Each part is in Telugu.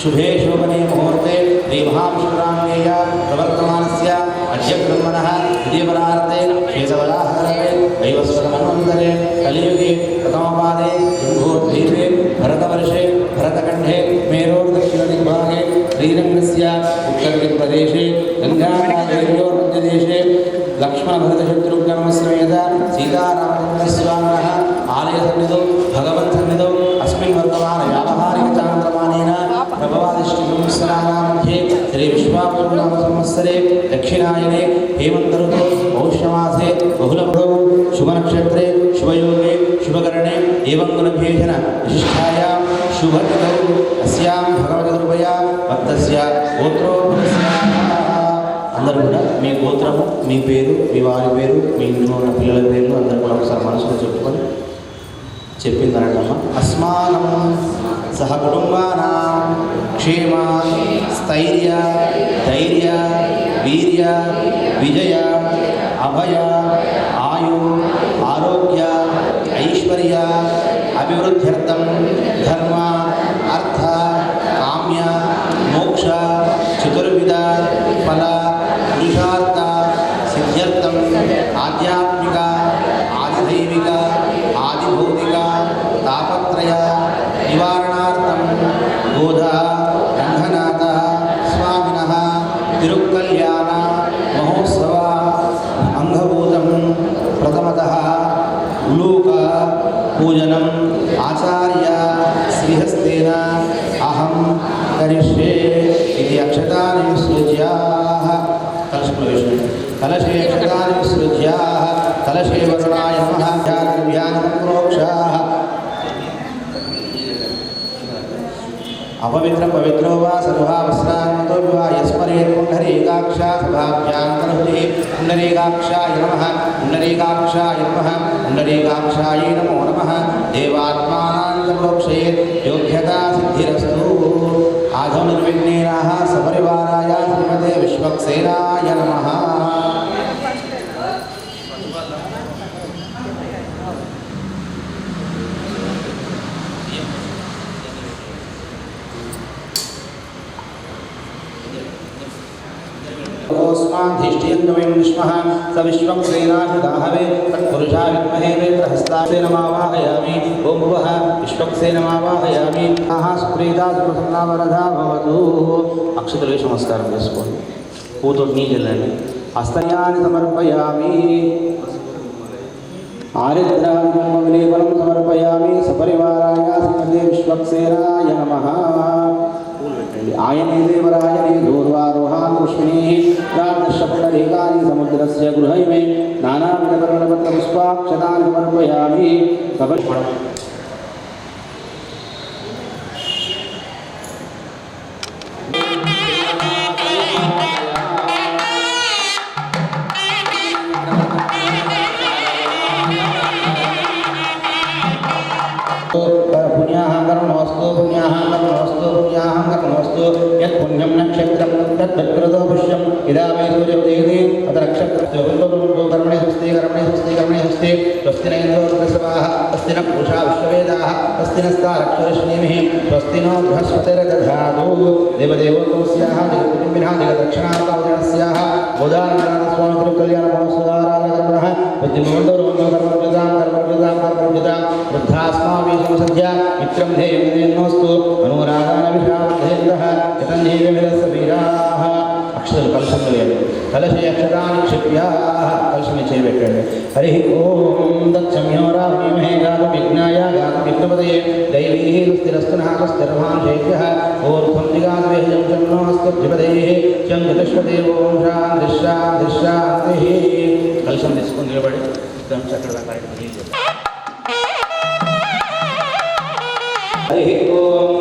शुभे शोभने मुहूर्ते श्रीमहाविष्णुराङ्गेय प्रवर्तमानस्य अद्य ब्रह्मणः द्वितीयपरार्थे श्वेतवराहकल्पे वैवस्वतमन्वन्तरे कलियुगे प्रथमपादे जम्बूद्वीपे भरतवर्षे भरतखण्डे मेरोर्दक्षिणदिग्भागे श्रीरङ्गस्य उत्तरदिक्प्रदेशे गङ्गानदयोर्मध्यदेशे लक्ष्मणभरतशत्रुघ्नसमेत सीतारामचन्द्रस्वामिनः आलयसन्निधौ भगवत्सन्निधौ अस्मिन् वर्तमान व्यावहारिकचान्द्रमानेन प्रभवादिष्टिसंवत्सराणां मध्ये श्रीविश्वावसुनामसंवत्सरे दक्षिणायने हेमन्तऋतौ पौष्यमासे बहुलभौ शुभनक्षत्रे शुभयोगे शुभकरणे एवं गुणभेषण विशिष्टायां शुभतिथौ अस्यां भगवद्कृपया भक्तस्य गोत्रोद्भवस्य అందరూ కూడా మీ గోత్రము మీ పేరు మీ వారి పేరు మీ ఇంట్లో ఉన్న పిల్లల పేర్లు అందరూ కూడా ఒకసారి మనసులో చెప్పుకొని చెప్పిందనటమ్మా. అస్మానం సహ కుటుంబానాం క్షేమ స్థైర్య ధైర్య వీర్య విజయ అభయ ఆయు ఆరోగ్య ఐశ్వర్య అభివృద్ధ్యర్థం ధర్మ అర్థ కామ్య మోక్ష చతుర్విధ ఫల పురుషార్థ సిద్ధ్యర్థం ఆధ్యాత్మిక ఆదిదైవిక ఆదిభౌతిక తాపత్రయ నివారణార్థం బోధ రంగనాథ స్వామినః తిరుకల్యాణ మహోత్సవ అంగభూతం ప్రథమతః ఉలూక పూజనం ఆచార్య శ్రీహస్తేన అహం కరిష్యే ఇది అక్షతాని విసృజ్య కలశే అక్షతాని విసృజ్య కలశే వరుణాయ నమః ధ్యానం ప్రోక్షాః अपवित्र पवित्रो वा सर्वावस्त्रान्तो वा यस्मरेत् पुण्डरीकाक्षा सभाभ्यान्तरहुतिः पुण्डरीकाक्षाय नमः पुण्डरीकाक्षाय नमः पुण्डरीकाक्षाय नमो नमः देवात्मानां च प्रोक्षयेत् योग्यता सिद्धिरस्तु आधो निर्विघ्नेनाः सपरिवाराय श्रीमते विश्वक्सेनाय नमः. स्माधिष्ठियन्नवयं विष्मः स विश्वक्सेनाभिदाहवे तत्पुरुषा विद्महे वेत्रहस्तासेनमावाहयामि ओं भुवः विश्वक्सेनमावाहयामि आहा सुप्रीता सुप्रसन्ना वरदा भवतु. अक्षतలు వేసి నమస్కారం చేసుకోండి. పూతో నీళ్ళండి. హస్తయాన్ని సమర్పయామి. ఆరిద్రావిలేపనం సమర్పయామి. సపరివారాయ శ్రీమతే విశ్వక్సేనాయ నమః. आयने देवरायने दूर्वारोहान् पुष्पिणीः प्रातःशपुण्डरीकानि समुद्रस्य गृहैमे नानाविधवर्णपत्रपुष्पाक्षतानि समर्पयामि. यत् पुण्यं नक्षत्रं तद्वत्कृतो पुष्यं यदा मे सूर्योदयते अथ नक्षत्रं कर्मणे स्वस्ति स्वस्ति न इन्द्रो वृषभाः स्वस्ति न पूषा विश्ववेदाः स्वस्ति नस्तारक्षरश्नेमिः स्वस्ति नो बृहस्पतिर्दधातु. देवदेवोत्तमस्याः जगत्कुटुम्बिनः जगदक्षिणार्थवचनस्याः गोदानन्दनाथस्वामी तिरुकल्याणमहोत्सवाराधनः बुद्धिमोन्दोर्मन्दोकर्मोद्यतां वृद्धास्माभिः संसद्य मित्रं देवोस्तु अनुरागानविषामधेन्द्रः यतन्देवीरसवीराः. अक्षर कलशं कलशे अक्षतानि क्षिप्याः कलशं चेयबेट्टंడి. हरि ओम दक्षम्योरामहे गातुविघ्नाय गातुविघ्नपतये दैवीः स्थिरस्तु नः स्थिरमानुषेभ्यः ऊर्ध्वं दिगाद्वेहं शन्नोऽस्तु द्विपदैः चं चतुष्पदे ओं शान्तिः. कलशं తీసుకొని నిలబడి చక్రదా కార్యక్రమం हरि ओम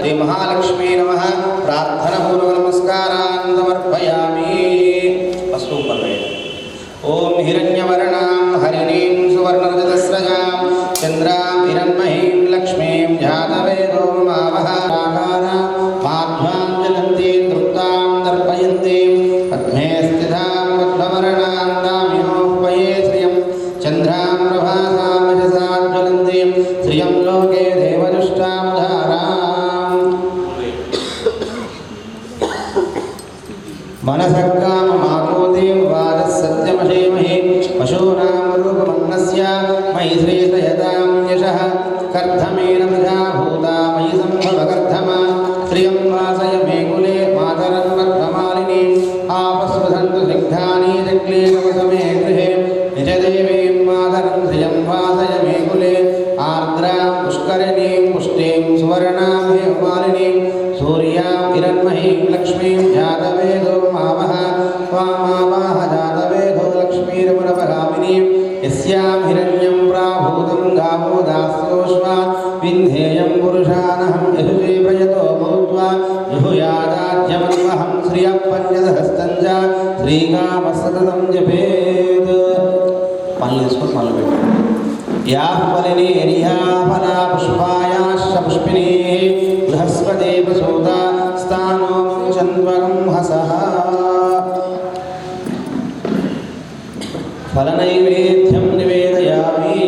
श्री महालक्ष्मी नमः. प्रार्थना पूर्वक नमस्कारान् समर्पयामि. अस्तु ओम हिरण्यवर्णां हरिणीं सुवर्णरजतस्रजां चन्द्रां हिरण्महीं लक्ष्मीं जातवेदो मावः माध्वां जलन्तीं तृप्तां दर्पयन्तीं पद्मे स्थितां पद्मवर्णां दामिनोपये श्रियं चन्द्रां प्रभासां यस्यां हिरण्यं प्राभूतं गावो दास्योश्वा विन्धेयं पुरुषानहं यजुषे प्रयतो भूत्वा जुहुयादाज्यमन्वहं श्रियः पञ्चदहस्तं च श्रीकामसततं जपेत् पल्लु इसको पल्लु बैठो याः फलिनीर्या फला पुष्पायाश्च पुष्पिनीः बृहस्पति प्रसूता स्थानो चन्द्वगं हसः फलनैवेद्यं निवेदयामि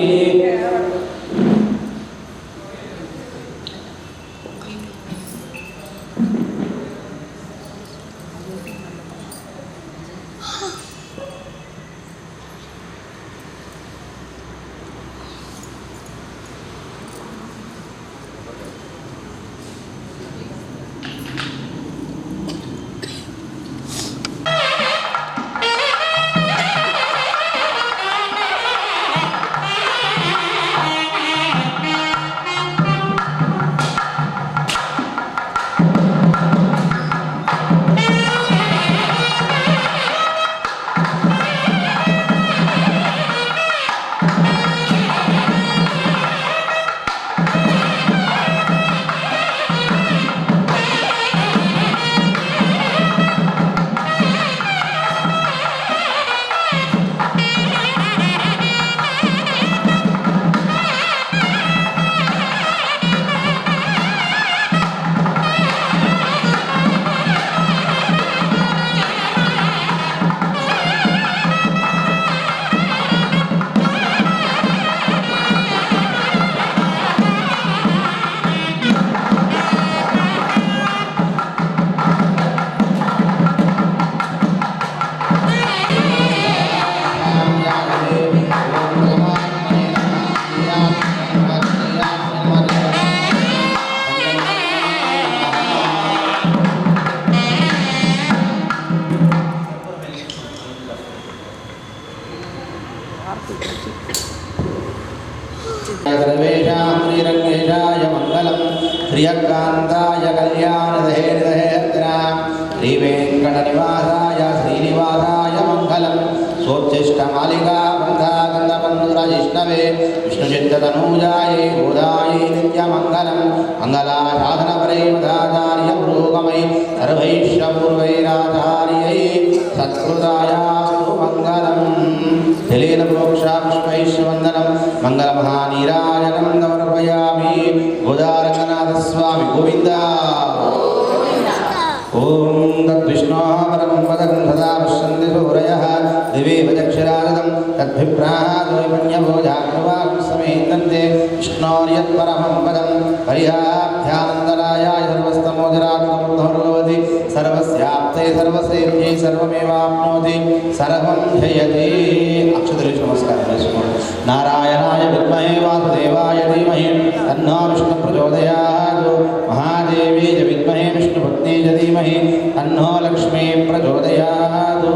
सर्वेषां श्रीरङ्गेशाय मङ्गलं श्रियकान्ताय कल्याणदहेर्दहेर्दिनां श्रीवेङ्कटनिवासाय श्रीनिवासाय मङ्गलं सोच्चिष्टमालिका बन्धागन्धबन्धुरजिष्णवे विष्णुचित्ततनूजायै गोदायै नित्यमङ्गलं मङ्गलासाधनपरैमदाचार्य पुरोगमै सर्वैश्वपूर्वैराचार्यै सत्कृतायास्तु मङ्गलम् जलेन प्रोक्षा पुष्पैश्ववन्दनं मङ्गलमहानीराजनं समर्पयामि गोदारङ्गनाथस्वामी गोविन्द ॐ तद्विष्णोः परमं पदं सदा पश्यन्ति सूरयः दिवेव चक्षुरादं तद्भिप्राहाद्वैमन्यभोजाग्रवां समेतन्ते विष्णोर्यत्परमं पदं परिहाभ्यानन्दरायाय सर्वस्तमोदरात्मबुद्धो सर्वस्याप्ते सर्वसेव्यै सर्वमेवाप्नोति सर्वं जयति अक्षतलेषु नमस्कारं नारायणाय विद्महे वासुदेवाय धीमहि तन्नो विष्णुः प्रचोदयात् महादेवी च विद्महे विष्णुपत्नी च धीमहि तन्नो लक्ष्मीः प्रचोदयात्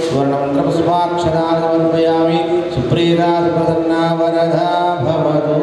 सुवर्णमन्त्रपुष्पाक्षरान् समर्पयामि सुप्रीता सुप्रसन्ना वरदा भवतु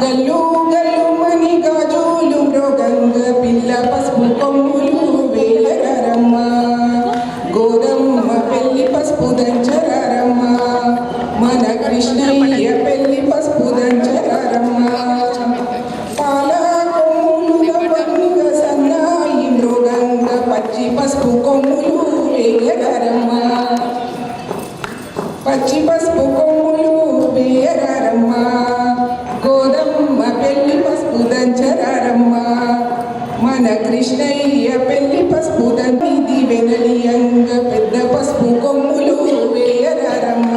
గల్లు గల్లు మని గాజులు మృగంగ పిల్ల పసుపు కొమ్ములు వేయరమ్మ గోదమ్మ పెళ్లి పసుపు దంచరమ్మ మన కృష్ణయ్య పెళ్లి పసుపు దంచరమ్మ పాల కొమ్ములు బంగ సన్నాయి మృగంగ పచ్చి పసుపు కొమ్ములు వేయరమ్మ పచ్చి పసుపు కొమ్ములు వేయరమ్మ గోదమ్మ పెళ్లి పసుపు దంచరమ్మ మన కృష్ణయ్య పెళ్లి పసుపు దంది వెనలియంగ పెద్ద పసుపు కొమ్ములు వేయరమ్మ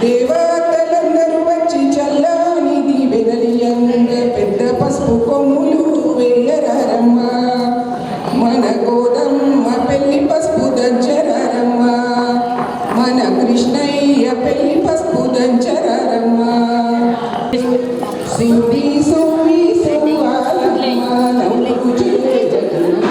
దేవతలందరూ వచ్చి చల్ల పసుపుదంచరమ్మ సింధి సోమి సోవాలమ్మ నవ్వు చూడే జగన్న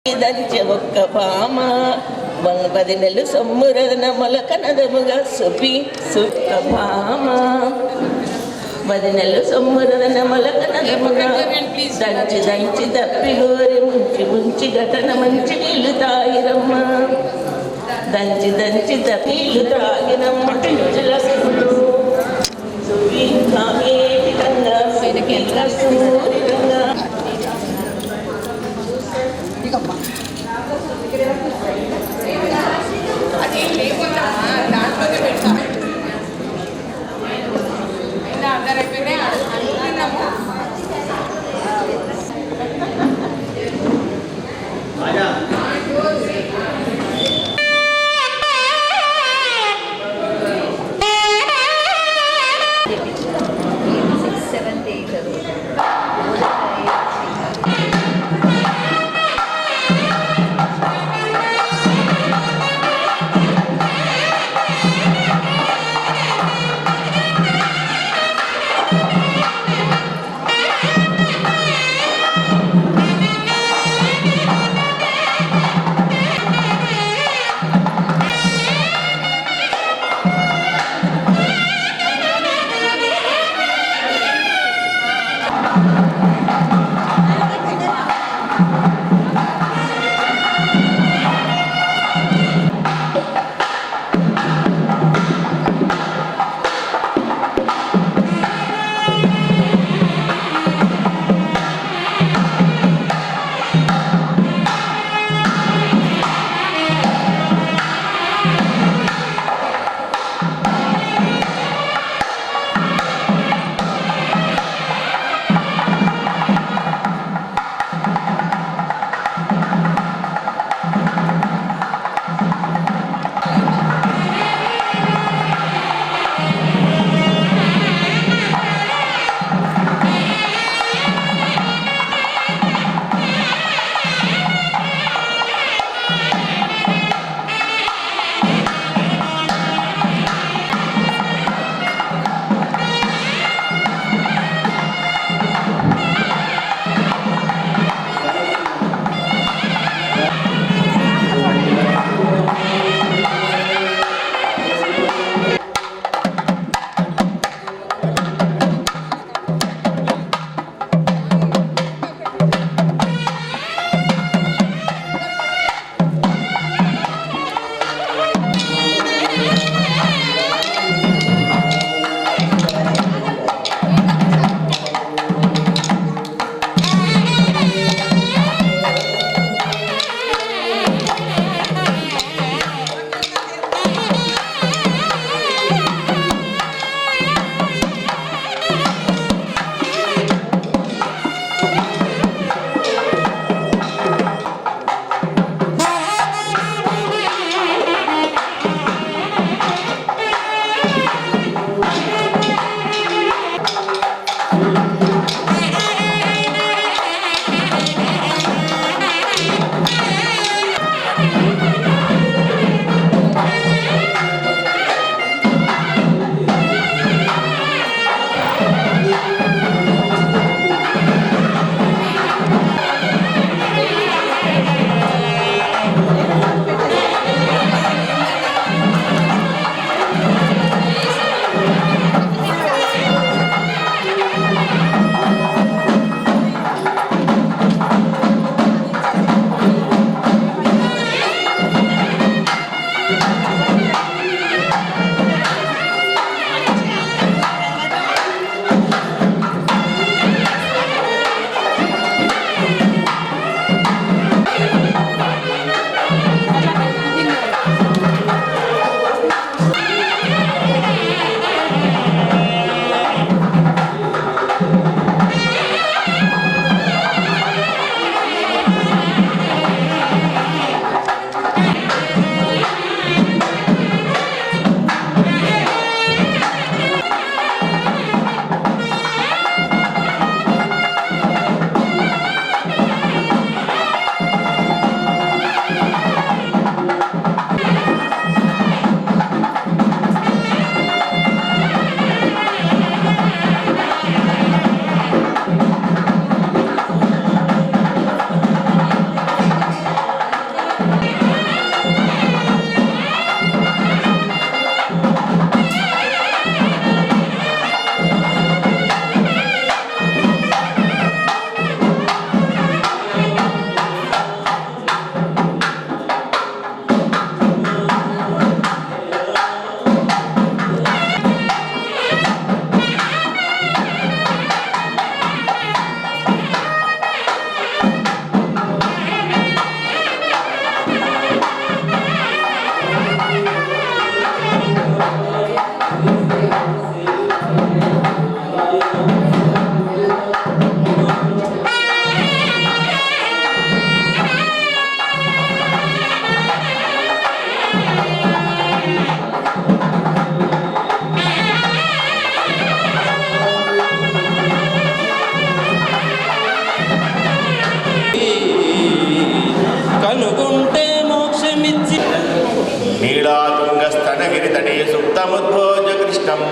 దంచె ఒక్క భామ 10 నెలలు సొమ్మురదన మొలకనదముగా సుపి సుక్క భామ 10 నెలలు సొమ్మురదన మొలకనదముగా దంచి దంచి తప్పి గోరి ముంచి ముంచి ఘటన మంచి నీళ్లు తాగిరమ్మ దంచి దంచి నీళ్లు తాగిరమ్మ పింఛలసుడు సుపి కామేటి గంగా సూర్యంగా సూర్యంగా అది లేకుండా దాంట్లోనే పెడతాను అందరూ అయిపోయినాయి అనుకున్నాము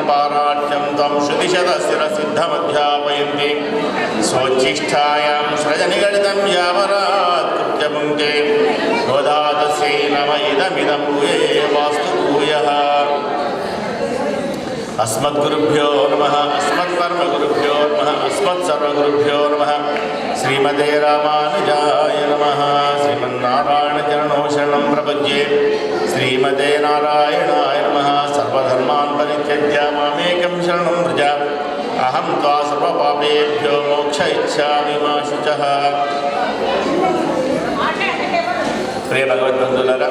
पाराट्यं त्वं श्रुतिशतस्थिरसिद्धमध्यापयन्ति स्वोच्छिष्टायां सृजनिगणितं यावरात् कृत्यपुङ्क्ते गोदातस्यै नम इदमिदं भूये वास्तु भूयः। अस्मद्गुरुभ्यो नमः, अस्मत्कर्मगुरुभ्यो नमः, अस्मत्सर्वगुरुभ्यो नमः। श्रीमते रामानुजाय नमः। श्रीमन्नारायणचरणौ शरणं प्रपद्ये। श्रीमते नारायणाय नमः। सर्वधर्मान् परित्यज्य मामेकं शरणं व्रज। अहं त्वा सर्वपापेभ्यो मोक्ष इच्छामि मा शुचः। प्रिय भगवद्बन्धुलारा,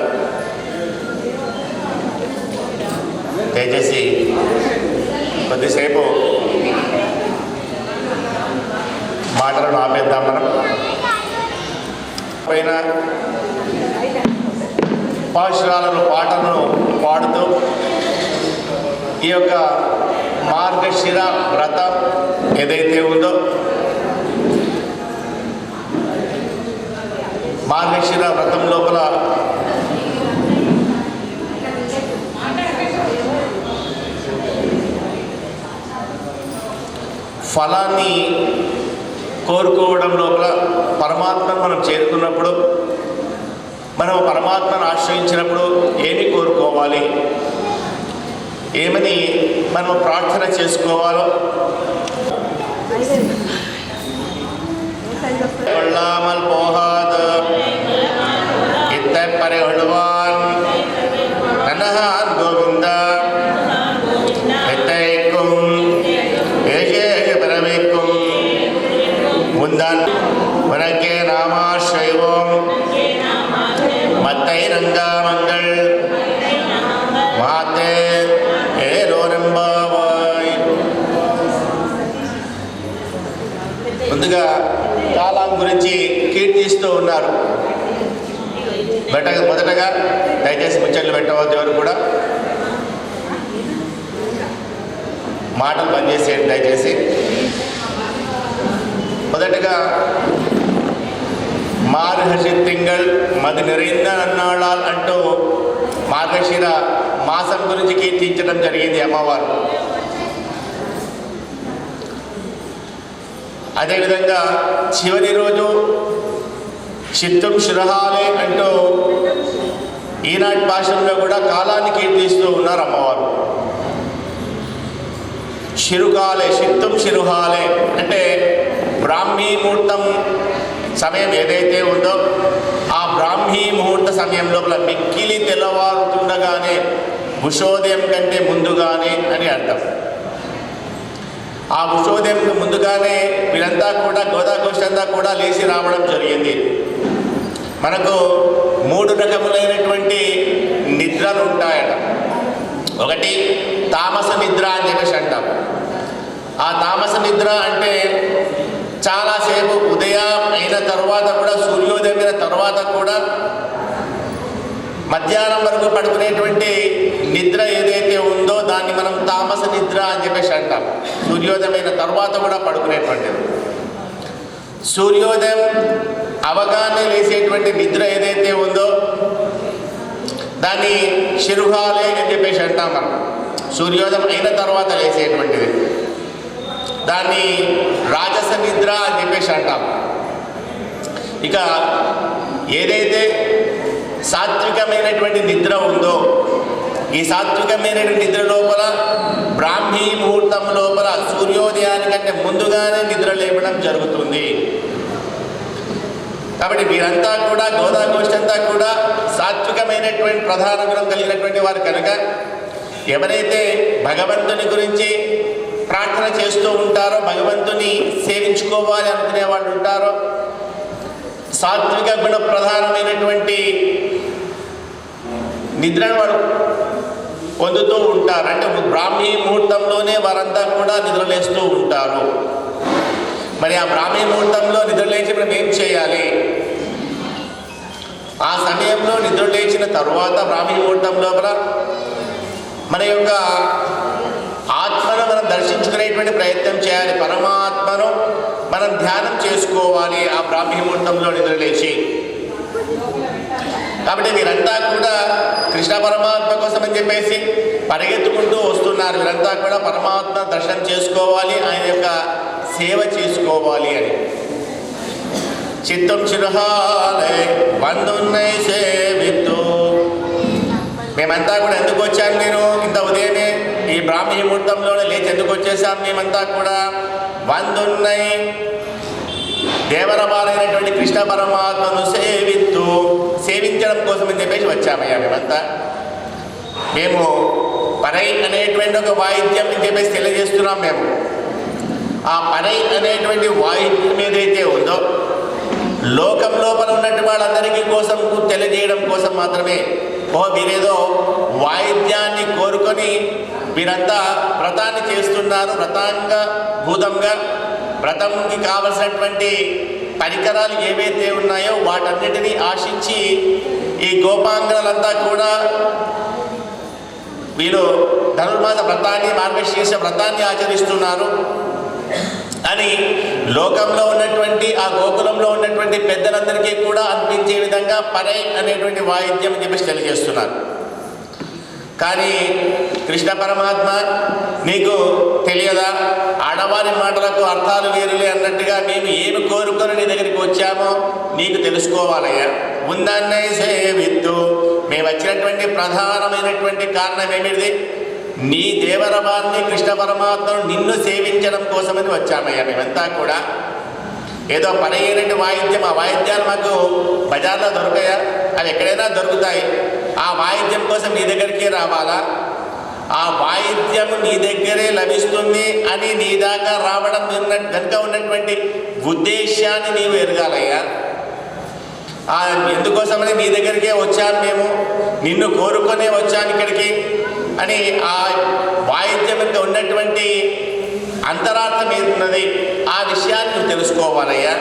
దయచేసి కొద్దిసేపు మాటలను ఆపేద్దాం. మనం పైన పాశురాలను పాటలను పాడుతూ ఈ యొక్క మార్గశిర వ్రతం ఏదైతే ఉందో, మార్గశిర వ్రతం లోపల ఫలాన్ని కోరుకోవడం లోపల పరమాత్మను మనం చేరుకున్నప్పుడు, మనం పరమాత్మను ఆశ్రయించినప్పుడు ఏమి కోరుకోవాలి, ఏమని మనం ప్రార్థన చేసుకోవాలో కొల్లామల్ పోహాద్ ఇత్తర్ పరిహుళవాన్ ననహాన్ గోవింద ఎత్తైకుం ఏషే పరమేకుం ముందన్ వనకే నామాశ్రయం మత్తై రంగా మంగళ్ మాతే ఏరోరంబావాయ్. ముందుగా కాలం గురించి కీర్తిస్తూ ఉన్నారు. మొదటగా దయచేసి ముచ్చట్లు పెట్టవద్దు, ఎవరు కూడా మాటలు పనిచేసేయండి దయచేసి. మొదటగా మార్గశి తింగళ్ మది నిరైంద అన్నాళాల్ అంటూ మార్గశిర మాసం గురించి కీర్తించడం జరిగింది అమ్మవారు. అదేవిధంగా చివరి రోజు చిత్తం శిరహాలే అంటూ ఈనాటి భాషల్లో కూడా కాలాన్ని కీర్తిస్తూ ఉన్నారు అమ్మవారు. శిరుకాలే చిత్తం శిరుహాలే అంటే బ్రాహ్మీ ముహూర్తం సమయం ఏదైతే ఉందో ఆ బ్రాహ్మీ ముహూర్త సమయం లోపల మిక్కిలి తెల్లవారుతుండగానే, ఉషోదయం కంటే ముందుగానే అని అర్థం. ఆ ఉషోదయం ముందుగానే వీరంతా కూడా గోదాగోష్ఠి అంతా కూడా లేచి రావడం జరిగింది. మనకు 3 రకములైనటువంటి నిద్రలు ఉంటాయట. ఒకటి తామస నిద్ర అని చెప్పేసి అంటాం. ఆ తామస నిద్ర అంటే చాలాసేపు ఉదయం అయిన తర్వాత కూడా, సూర్యోదయం అయిన తర్వాత కూడా మధ్యాహ్నం వరకు పడుకునేటువంటి నిద్ర ఏదైతే ఉందో దాన్ని మనం తామస నిద్ర అని చెప్పేసి అంటాం. సూర్యోదయం అయిన తర్వాత కూడా పడుకునేటువంటిది. సూర్యోదయం అవగానే లేచేటువంటి నిద్ర ఏదైతే ఉందో దాన్ని శిరుహాలే అని చెప్పేసి అంటాం మనం. సూర్యోదయం అయిన తర్వాత లేచేటువంటిది దాన్ని రాజస నిద్ర అని చెప్పేసి అంటాం. ఇక ఏదైతే సాత్వికమైనటువంటి నిద్ర ఉందో, ఈ సాత్వికమైనటువంటి నిద్ర లోపల బ్రాహ్మీ ముహూర్తం లోపల సూర్యోదయానికంటే ముందుగానే నిద్ర లేపడం జరుగుతుంది. కాబట్టి వీరంతా కూడా గోదాగోష్ఠి అంతా కూడా సాత్వికమైనటువంటి ప్రధాన గుణం కలిగినటువంటి వారు కనుక, ఎవరైతే భగవంతుని గురించి ప్రార్థన చేస్తూ ఉంటారో, భగవంతుని సేవించుకోవాలి అనుకునే వాళ్ళు ఉంటారో, సాత్విక గుణ ప్రధానమైనటువంటి నిద్రను వారు పొందుతూ ఉంటారు. అంటే బ్రాహ్మీ ముహూర్తంలోనే వారంతా కూడా నిద్రలేస్తూ ఉంటారు. మరి ఆ బ్రాహ్మీ ముహూర్తంలో నిద్రలేచి మనం ఏం చేయాలి? ఆ సమయంలో నిద్రలేచిన తర్వాత బ్రాహ్మీ ముహూర్తం లోపల మన యొక్క ఆత్మను మనం దర్శించుకునేటువంటి ప్రయత్నం చేయాలి. పరమాత్మను మనం ధ్యానం చేసుకోవాలి ఆ బ్రాహ్మీ ముహూర్తంలో నిద్రలేచి. కాబట్టి మీరంతా కూడా కృష్ణ పరమాత్మ కోసం అని చెప్పేసి పరిగెత్తుకుంటూ వస్తున్నారు. వీరంతా కూడా పరమాత్మ దర్శనం చేసుకోవాలి, ఆయన యొక్క సేవ చేసుకోవాలి అని. చిత్తం చిరుహాలే బంధున్నై సేవిత్తు. మేమంతా కూడా ఎందుకు వచ్చాను, నేను ఇంత ఉదయమే ఈ బ్రాహ్మీ ముహూర్తంలోనే లేచి ఎందుకు వచ్చేసాం మేమంతా కూడా? బంధున్నై దేవరబాలైనటువంటి కృష్ణ పరమాత్మను సేవించడం కోసం అని చెప్పేసి వచ్చామయ్యా మేమంతా. మేము పరై అనేటువంటి ఒక వాయిద్యం అని చెప్పేసి తెలియజేస్తున్నాం. మేము ఆ పరై అనేటువంటి వాయిద్యం ఏదైతే ఉందో లోకం లోపల ఉన్నటువంటి వాళ్ళందరికీ కోసం తెలియజేయడం కోసం మాత్రమే. వీరేదో వాయిద్యాన్ని కోరుకొని వీరంతా వ్రతాన్ని చేస్తున్నారు. వ్రతాంగ భూతంగా వ్రతంకి కావలసినటువంటి పరికరాలు ఏవైతే ఉన్నాయో వాటన్నిటినీ ఆశించి ఈ గోపాంగనంతా కూడా వీళ్ళు ధనుర్మాస వ్రతాన్ని, మార్గశీర్ష వ్రతాన్ని ఆచరిస్తున్నారు అని లోకంలో ఉన్నటువంటి ఆ గోకులంలో ఉన్నటువంటి పెద్దలందరికీ కూడా అనిపించే విధంగా పరై అనేటువంటి వాయిద్యం అని చెప్పేసి తెలియజేస్తున్నారు. కానీ కృష్ణ పరమాత్మ నీకు తెలియదా, ఆడవారి మాటలకు అర్థాలు వేరులే అన్నట్టుగా మేము ఏమి కోరుకొని నీ దగ్గరికి వచ్చామో నీకు తెలుసుకోవాలయ్యా. ఉందన్నే సేవిత్తు. మేము వచ్చినటువంటి ప్రధానమైనటువంటి కారణం ఏమిటిది? నీ దేవరవాన్ని కృష్ణ పరమాత్మను నిన్ను సేవించడం కోసమని వచ్చామయ్యా మేమంతా కూడా. ఏదో పని అయినటువంటి వాయిద్యం, ఆ వాయిద్యాలు మాకు బజార్లో దొరకాయా? అవి ఎక్కడైనా దొరుకుతాయి. ఆ వాయిద్యం కోసం నీ దగ్గరికి రావాలా? ఆ వాయిద్యం నీ దగ్గరే లభిస్తుంది అని నీ దాకా రావడం కనుక ఉన్నటువంటి ఉద్దేశాన్ని నీవు ఎరగాలయ్యా. ఎందుకోసమని నీ దగ్గరికే వచ్చాను, మేము నిన్ను కోరుకొనే వచ్చాను ఇక్కడికి అని ఆ వాయిద్యం మీద ఉన్నటువంటి అంతరార్థం ఏమున్నది ఆ విషయాన్ని నువ్వు తెలుసుకోవాలయ్యా.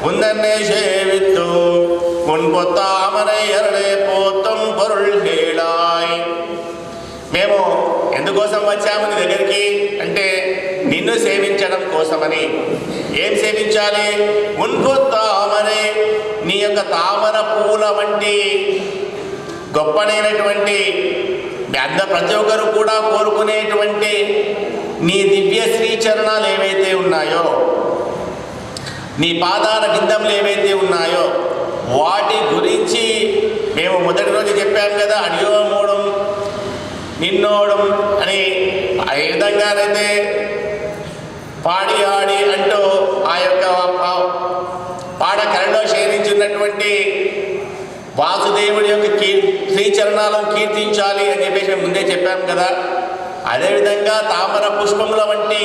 ఉందన్నే సేవిత్తు మున్పొత్తామరై అరడే పోతం పొరుల్ హేళాయ్. మేము ఎందుకోసం వచ్చాము నీ దగ్గరికి అంటే నిన్ను సేవించడం కోసమని. ఏం సేవించాలి? మున్పొత్తామరై, నీ యొక్క తామర పూల వంటి గొప్పనైనటువంటి ప్రతి ఒక్కరు కూడా కోరుకునేటువంటి నీ దివ్య శ్రీచరణాలు ఏవైతే ఉన్నాయో, నీ పాదాల బిందములు ఏవైతే ఉన్నాయో వాటి గురించి మేము మొదటి రోజు చెప్పాం కదా. అడియోమూడం నిన్నోడం అని ఏ విధంగానైతే పాడి ఆడి అంటూ ఆ యొక్క పాడ కరలో శయనించున్నటువంటి వాసుదేవుడి యొక్క శ్రీచరణాలను కీర్తించాలి అని చెప్పేసి మేము ముందే చెప్పాం కదా. అదేవిధంగా తామర పుష్పముల వంటి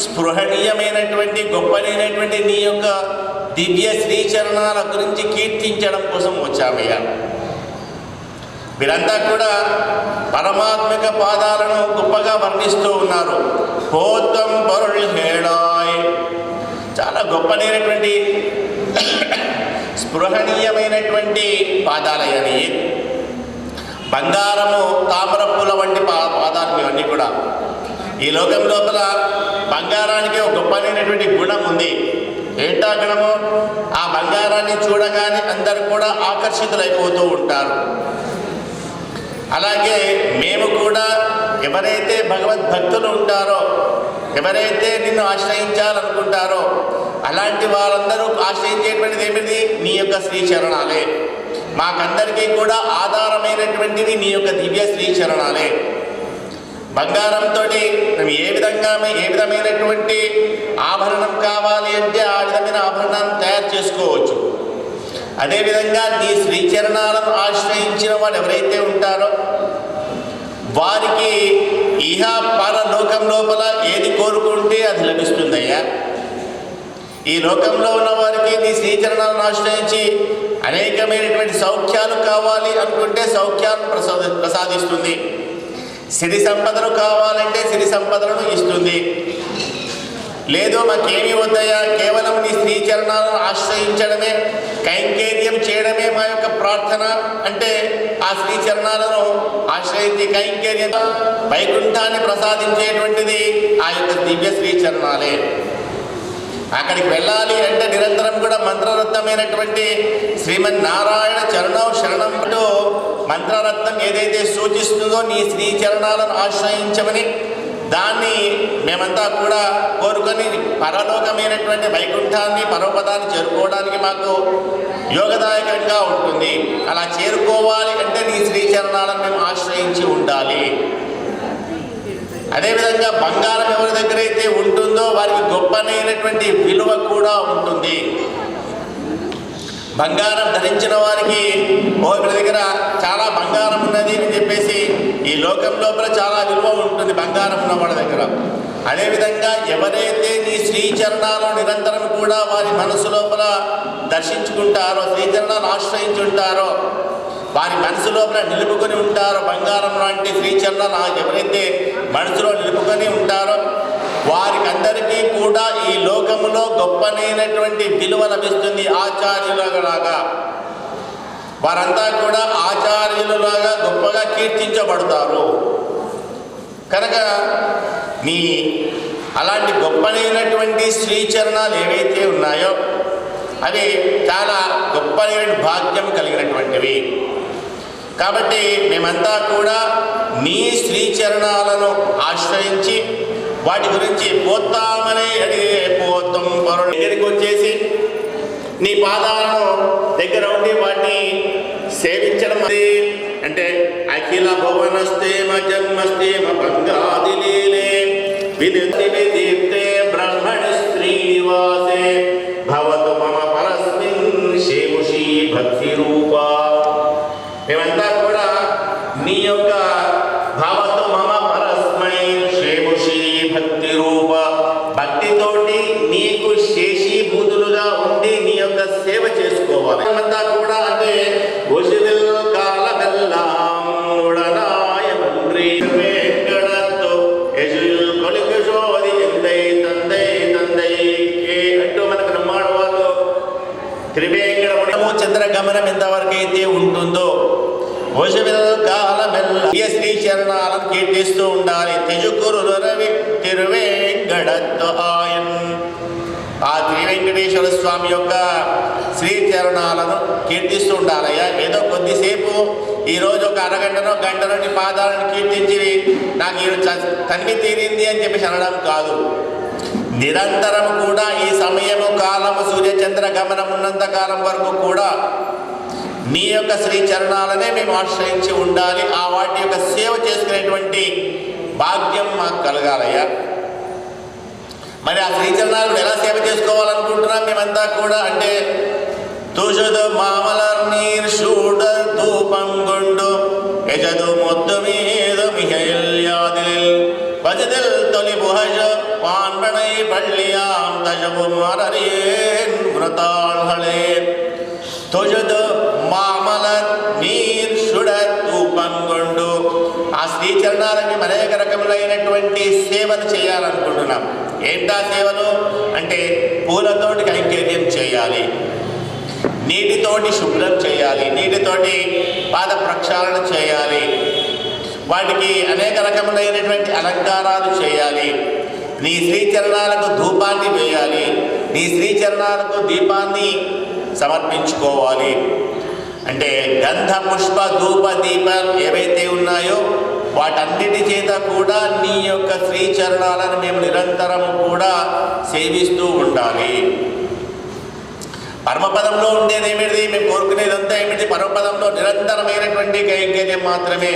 స్పృహణీయమైనటువంటి గొప్పనైనటువంటి నీ యొక్క దివ్య శ్రీచరణాల గురించి కీర్తించడం కోసం వచ్చామయ్యా. వీరంతా కూడా పరమాత్మిక పాదాలను గొప్పగా వర్ణిస్తూ ఉన్నారు. పోతం పరుల్ హేళాయ్, చాలా గొప్పనైనటువంటి స్పృహణీయమైనటువంటి పాదాలయ్యని. బంగారము తామర పూల వంటి పాదాలు ఇవన్నీ కూడా. ఈ లోకం లోపల బంగారానికి ఒక గొప్పనైనటువంటి గుణం ఉంది. ఏంటా గుణము? ఆ బంగారాన్ని చూడగానే అందరూ కూడా ఆకర్షితులైపోతూ ఉంటారు. అలాగే మేము కూడా ఎవరైతే భగవద్భక్తులు ఉంటారో, ఎవరైతే నిన్ను ఆశ్రయించాలనుకుంటారో అలాంటి వారందరూ ఆశ్రయించేటువంటిది ఏమిటి? నీ యొక్క శ్రీచరణాలే. మాకందరికీ కూడా ఆధారమైనటువంటివి నీ యొక్క దివ్య శ్రీచరణాలే. బంగారంతో మేము ఏ విధమైనటువంటి ఆభరణం కావాలి అంటే ఆ విధమైన ఆభరణాన్ని తయారు చేసుకోవచ్చు. అదేవిధంగా నీ శ్రీచరణాలను ఆశ్రయించిన వాడు ఎవరైతే ఉంటారో వారికి ఇహ పరలోకం లోపల ఏది కోరుకుంటే అది లభిస్తుందయ్యా. ఈ లోకంలో ఉన్న వారికి నీ శ్రీచరణాలను ఆశ్రయించి అనేకమైనటువంటి సౌఖ్యాలు కావాలి అనుకుంటే సౌఖ్యాలను ప్రసాదిస్తుంది. సిరి సంపదలు కావాలంటే సిరి సంపదలను ఇస్తుంది. లేదు మాకేమీ వద్దయ్యా, కేవలం నీ శ్రీచరణాలను ఆశ్రయించడమే, కైంకర్యం చేయడమే మా యొక్క ప్రార్థన అంటే ఆ శ్రీచరణాలను ఆశ్రయించి కైంకర్యం వైకుంఠాన్ని ప్రసాదించేటువంటిది ఆ యొక్క దివ్య శ్రీచరణాలే. అక్కడికి వెళ్ళాలి అంటే నిరంతరం కూడా మంత్రరత్నమైనటువంటి శ్రీమన్నారాయణ చరణం శరణం అంటూ మంత్రరత్నం ఏదైతే సూచిస్తుందో నీ శ్రీ చరణాలను ఆశ్రయించమని దాన్ని మేమంతా కూడా కోరుకొని పరలోకమైనటువంటి వైకుంఠాన్ని పరమపదాన్ని చేరుకోవడానికి మాకు యోగదాయకంగా ఉంటుంది. అలా చేరుకోవాలి అంటే నీ శ్రీచరణాలను మేము ఆశ్రయించి ఉండాలి. అదేవిధంగా బంగారం ఎవరి దగ్గర అయితే ఉంటుందో వారికి గొప్పనైనటువంటి విలువ కూడా ఉంటుంది. బంగారం ధరించిన వారికి ఒకరి దగ్గర చాలా బంగారం ఉన్నది అని చెప్పేసి ఈ లోకం లోపల చాలా విలువ ఉంటుంది బంగారం ఉన్న వాళ్ళ దగ్గర. అదేవిధంగా ఎవరైతే నీ శ్రీచరణాలను నిరంతరం కూడా వారి మనసు లోపల దర్శించుకుంటారో, శ్రీచరణాలు ఆశ్రయించుంటారో, వారి మనసు లోపల నిలుపుకొని ఉంటారో, బంగారం లాంటి శ్రీచరణాలు ఎవరైతే మనసులో నిలుపుకొని ఉంటారో వారికందరికీ కూడా ఈ లోకములో గొప్పనైనటువంటి విలువ లభిస్తుంది. ఆచార్యులలాగా వారంతా కూడా ఆచార్యులలాగా గొప్పగా కీర్తించబడతారు. కనుక నీ అలాంటి గొప్పనైనటువంటి శ్రీచరణాలు ఏవైతే ఉన్నాయో అవి చాలా గొప్పనైన భాగ్యం కలిగినటువంటివి. కాబట్టి మేమంతా కూడా నీ శ్రీచరణాలను ఆశ్రయించి వాటి గురించి పోతామని అడిగే పోతాం పరుడు దగ్గరికి వచ్చేసి నీ పాదాలను దగ్గర ఉండి వాటిని సేవించడం అంటే అఖిల భువనస్తేమ జన్మస్తేమ భంగాదిలీలే విదీప్తే బ్రహ్మణి శ్రీనివాసే భవతు మమ పరస్మిన్ శేముషీ భక్తి రూపా. మేమంతా కూడా నీ యొక్క భవతు మమ పరస్మై శేముషీ భక్తి రూప భక్తితోటి నీకు శేషీభూతులుగా ఉండి నీ యొక్క సేవ చేసుకోవాలి. మేమంతా కూడా అంటే చంద్రగమనం ఎంతవరకు అయితే ఉంటుందో శ్రీ చరణాలను కీర్తిస్తూ ఉండాలి. తెజుకురు రవి తిరువేంకటత్వ ఆయన్ ఆ శ్రీ వెంకటేశ్వర స్వామి యొక్క శ్రీ చరణాలను కీర్తిస్తూ ఉండాలయ్యా. ఏదో కొద్దిసేపు ఈరోజు ఒక అరగంటనో గంటనో నీ పాదాలను కీర్తించి నాకు ఈరోజు తనివి తీరింది అని చెప్పేసి అనడం కాదు. నిరంతరం కూడా ఈ సమయము కాలము సూర్యచంద్ర గమనం ఉన్నంత కాలం వరకు కూడా నీ యొక్క శ్రీ చరణాలనే మేము ఆశ్రయించి ఉండాలి. ఆ వాటి యొక్క సేవ చేసుకునేటువంటి భాగ్యం మాకు కలగాలయ్యా. మరి ఆ శ్రీచరణాలను ఎలా సేవ చేసుకోవాలనుకుంటున్నాం మేమంతా కూడా అంటే తూషదు మామలర్ నీర్ షూడ ధూపం గుండు యజదు మొద్దు మీద మిహల్యాదిల్ భజదిల్ తొలి బుహజ పాన్బణై పళ్ళియాం తజబు మరరియన్ వ్రతాళే తొజదు మామలర్ నీర్ షుడ ధూపం గుండు. ఆ శ్రీచరణాలకి అనేక రకములైనటువంటి సేవలు చేయాలనుకుంటున్నాం. ఏంటా సేవలు అంటే పూలతోటి కైంకర్యం చేయాలి, నీటితోటి శుభ్రం చేయాలి, నీటితోటి పాద ప్రక్షాళన చేయాలి, వాటికి అనేక రకములైనటువంటి అలంకారాలు చేయాలి, నీ శ్రీచరణాలకు ధూపాన్ని వేయాలి, నీ శ్రీచరణాలకు దీపాన్ని సమర్పించుకోవాలి. అంటే గంధ పుష్ప ధూప దీపాలు ఏవైతే ఉన్నాయో వాటన్నిటి చేత కూడా నీ యొక్క శ్రీచరణాలను మేము నిరంతరం కూడా సేవిస్తూ ఉండాలి. పరమపదంలో ఉండేదేమిటి మేము కోరుకునేదంతా ఏమిటి? పరమపదంలో నిరంతరమైనటువంటి కైంకర్యం మాత్రమే.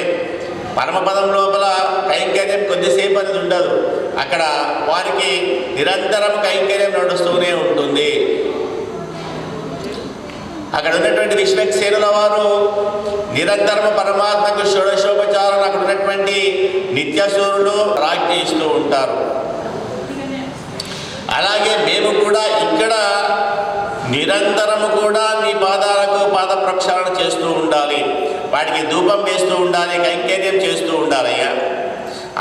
పరమపదం లోపల కైంకర్యం కొద్దిసేపు అనేది ఉండదు. అక్కడ వారికి నిరంతరం కైంకర్యం నడుస్తూనే ఉంటుంది. అక్కడ ఉన్నటువంటి విశ్వక్సేనుల వారు నిరంతరము పరమాత్మకు షోడశోపచారాలు అక్కడ ఉన్నటువంటి నిత్యసూరులు రాజ్ఞ ఇస్తూ ఉంటారు. అలాగే మేము కూడా ఇక్కడ నిరంతరము కూడా నీ పాదాలకు పాద ప్రక్షాళన చేస్తూ ఉండాలి, వాటికి ధూపం వేస్తూ ఉండాలి, కైంకర్యం చేస్తూ ఉండాలయ్యా.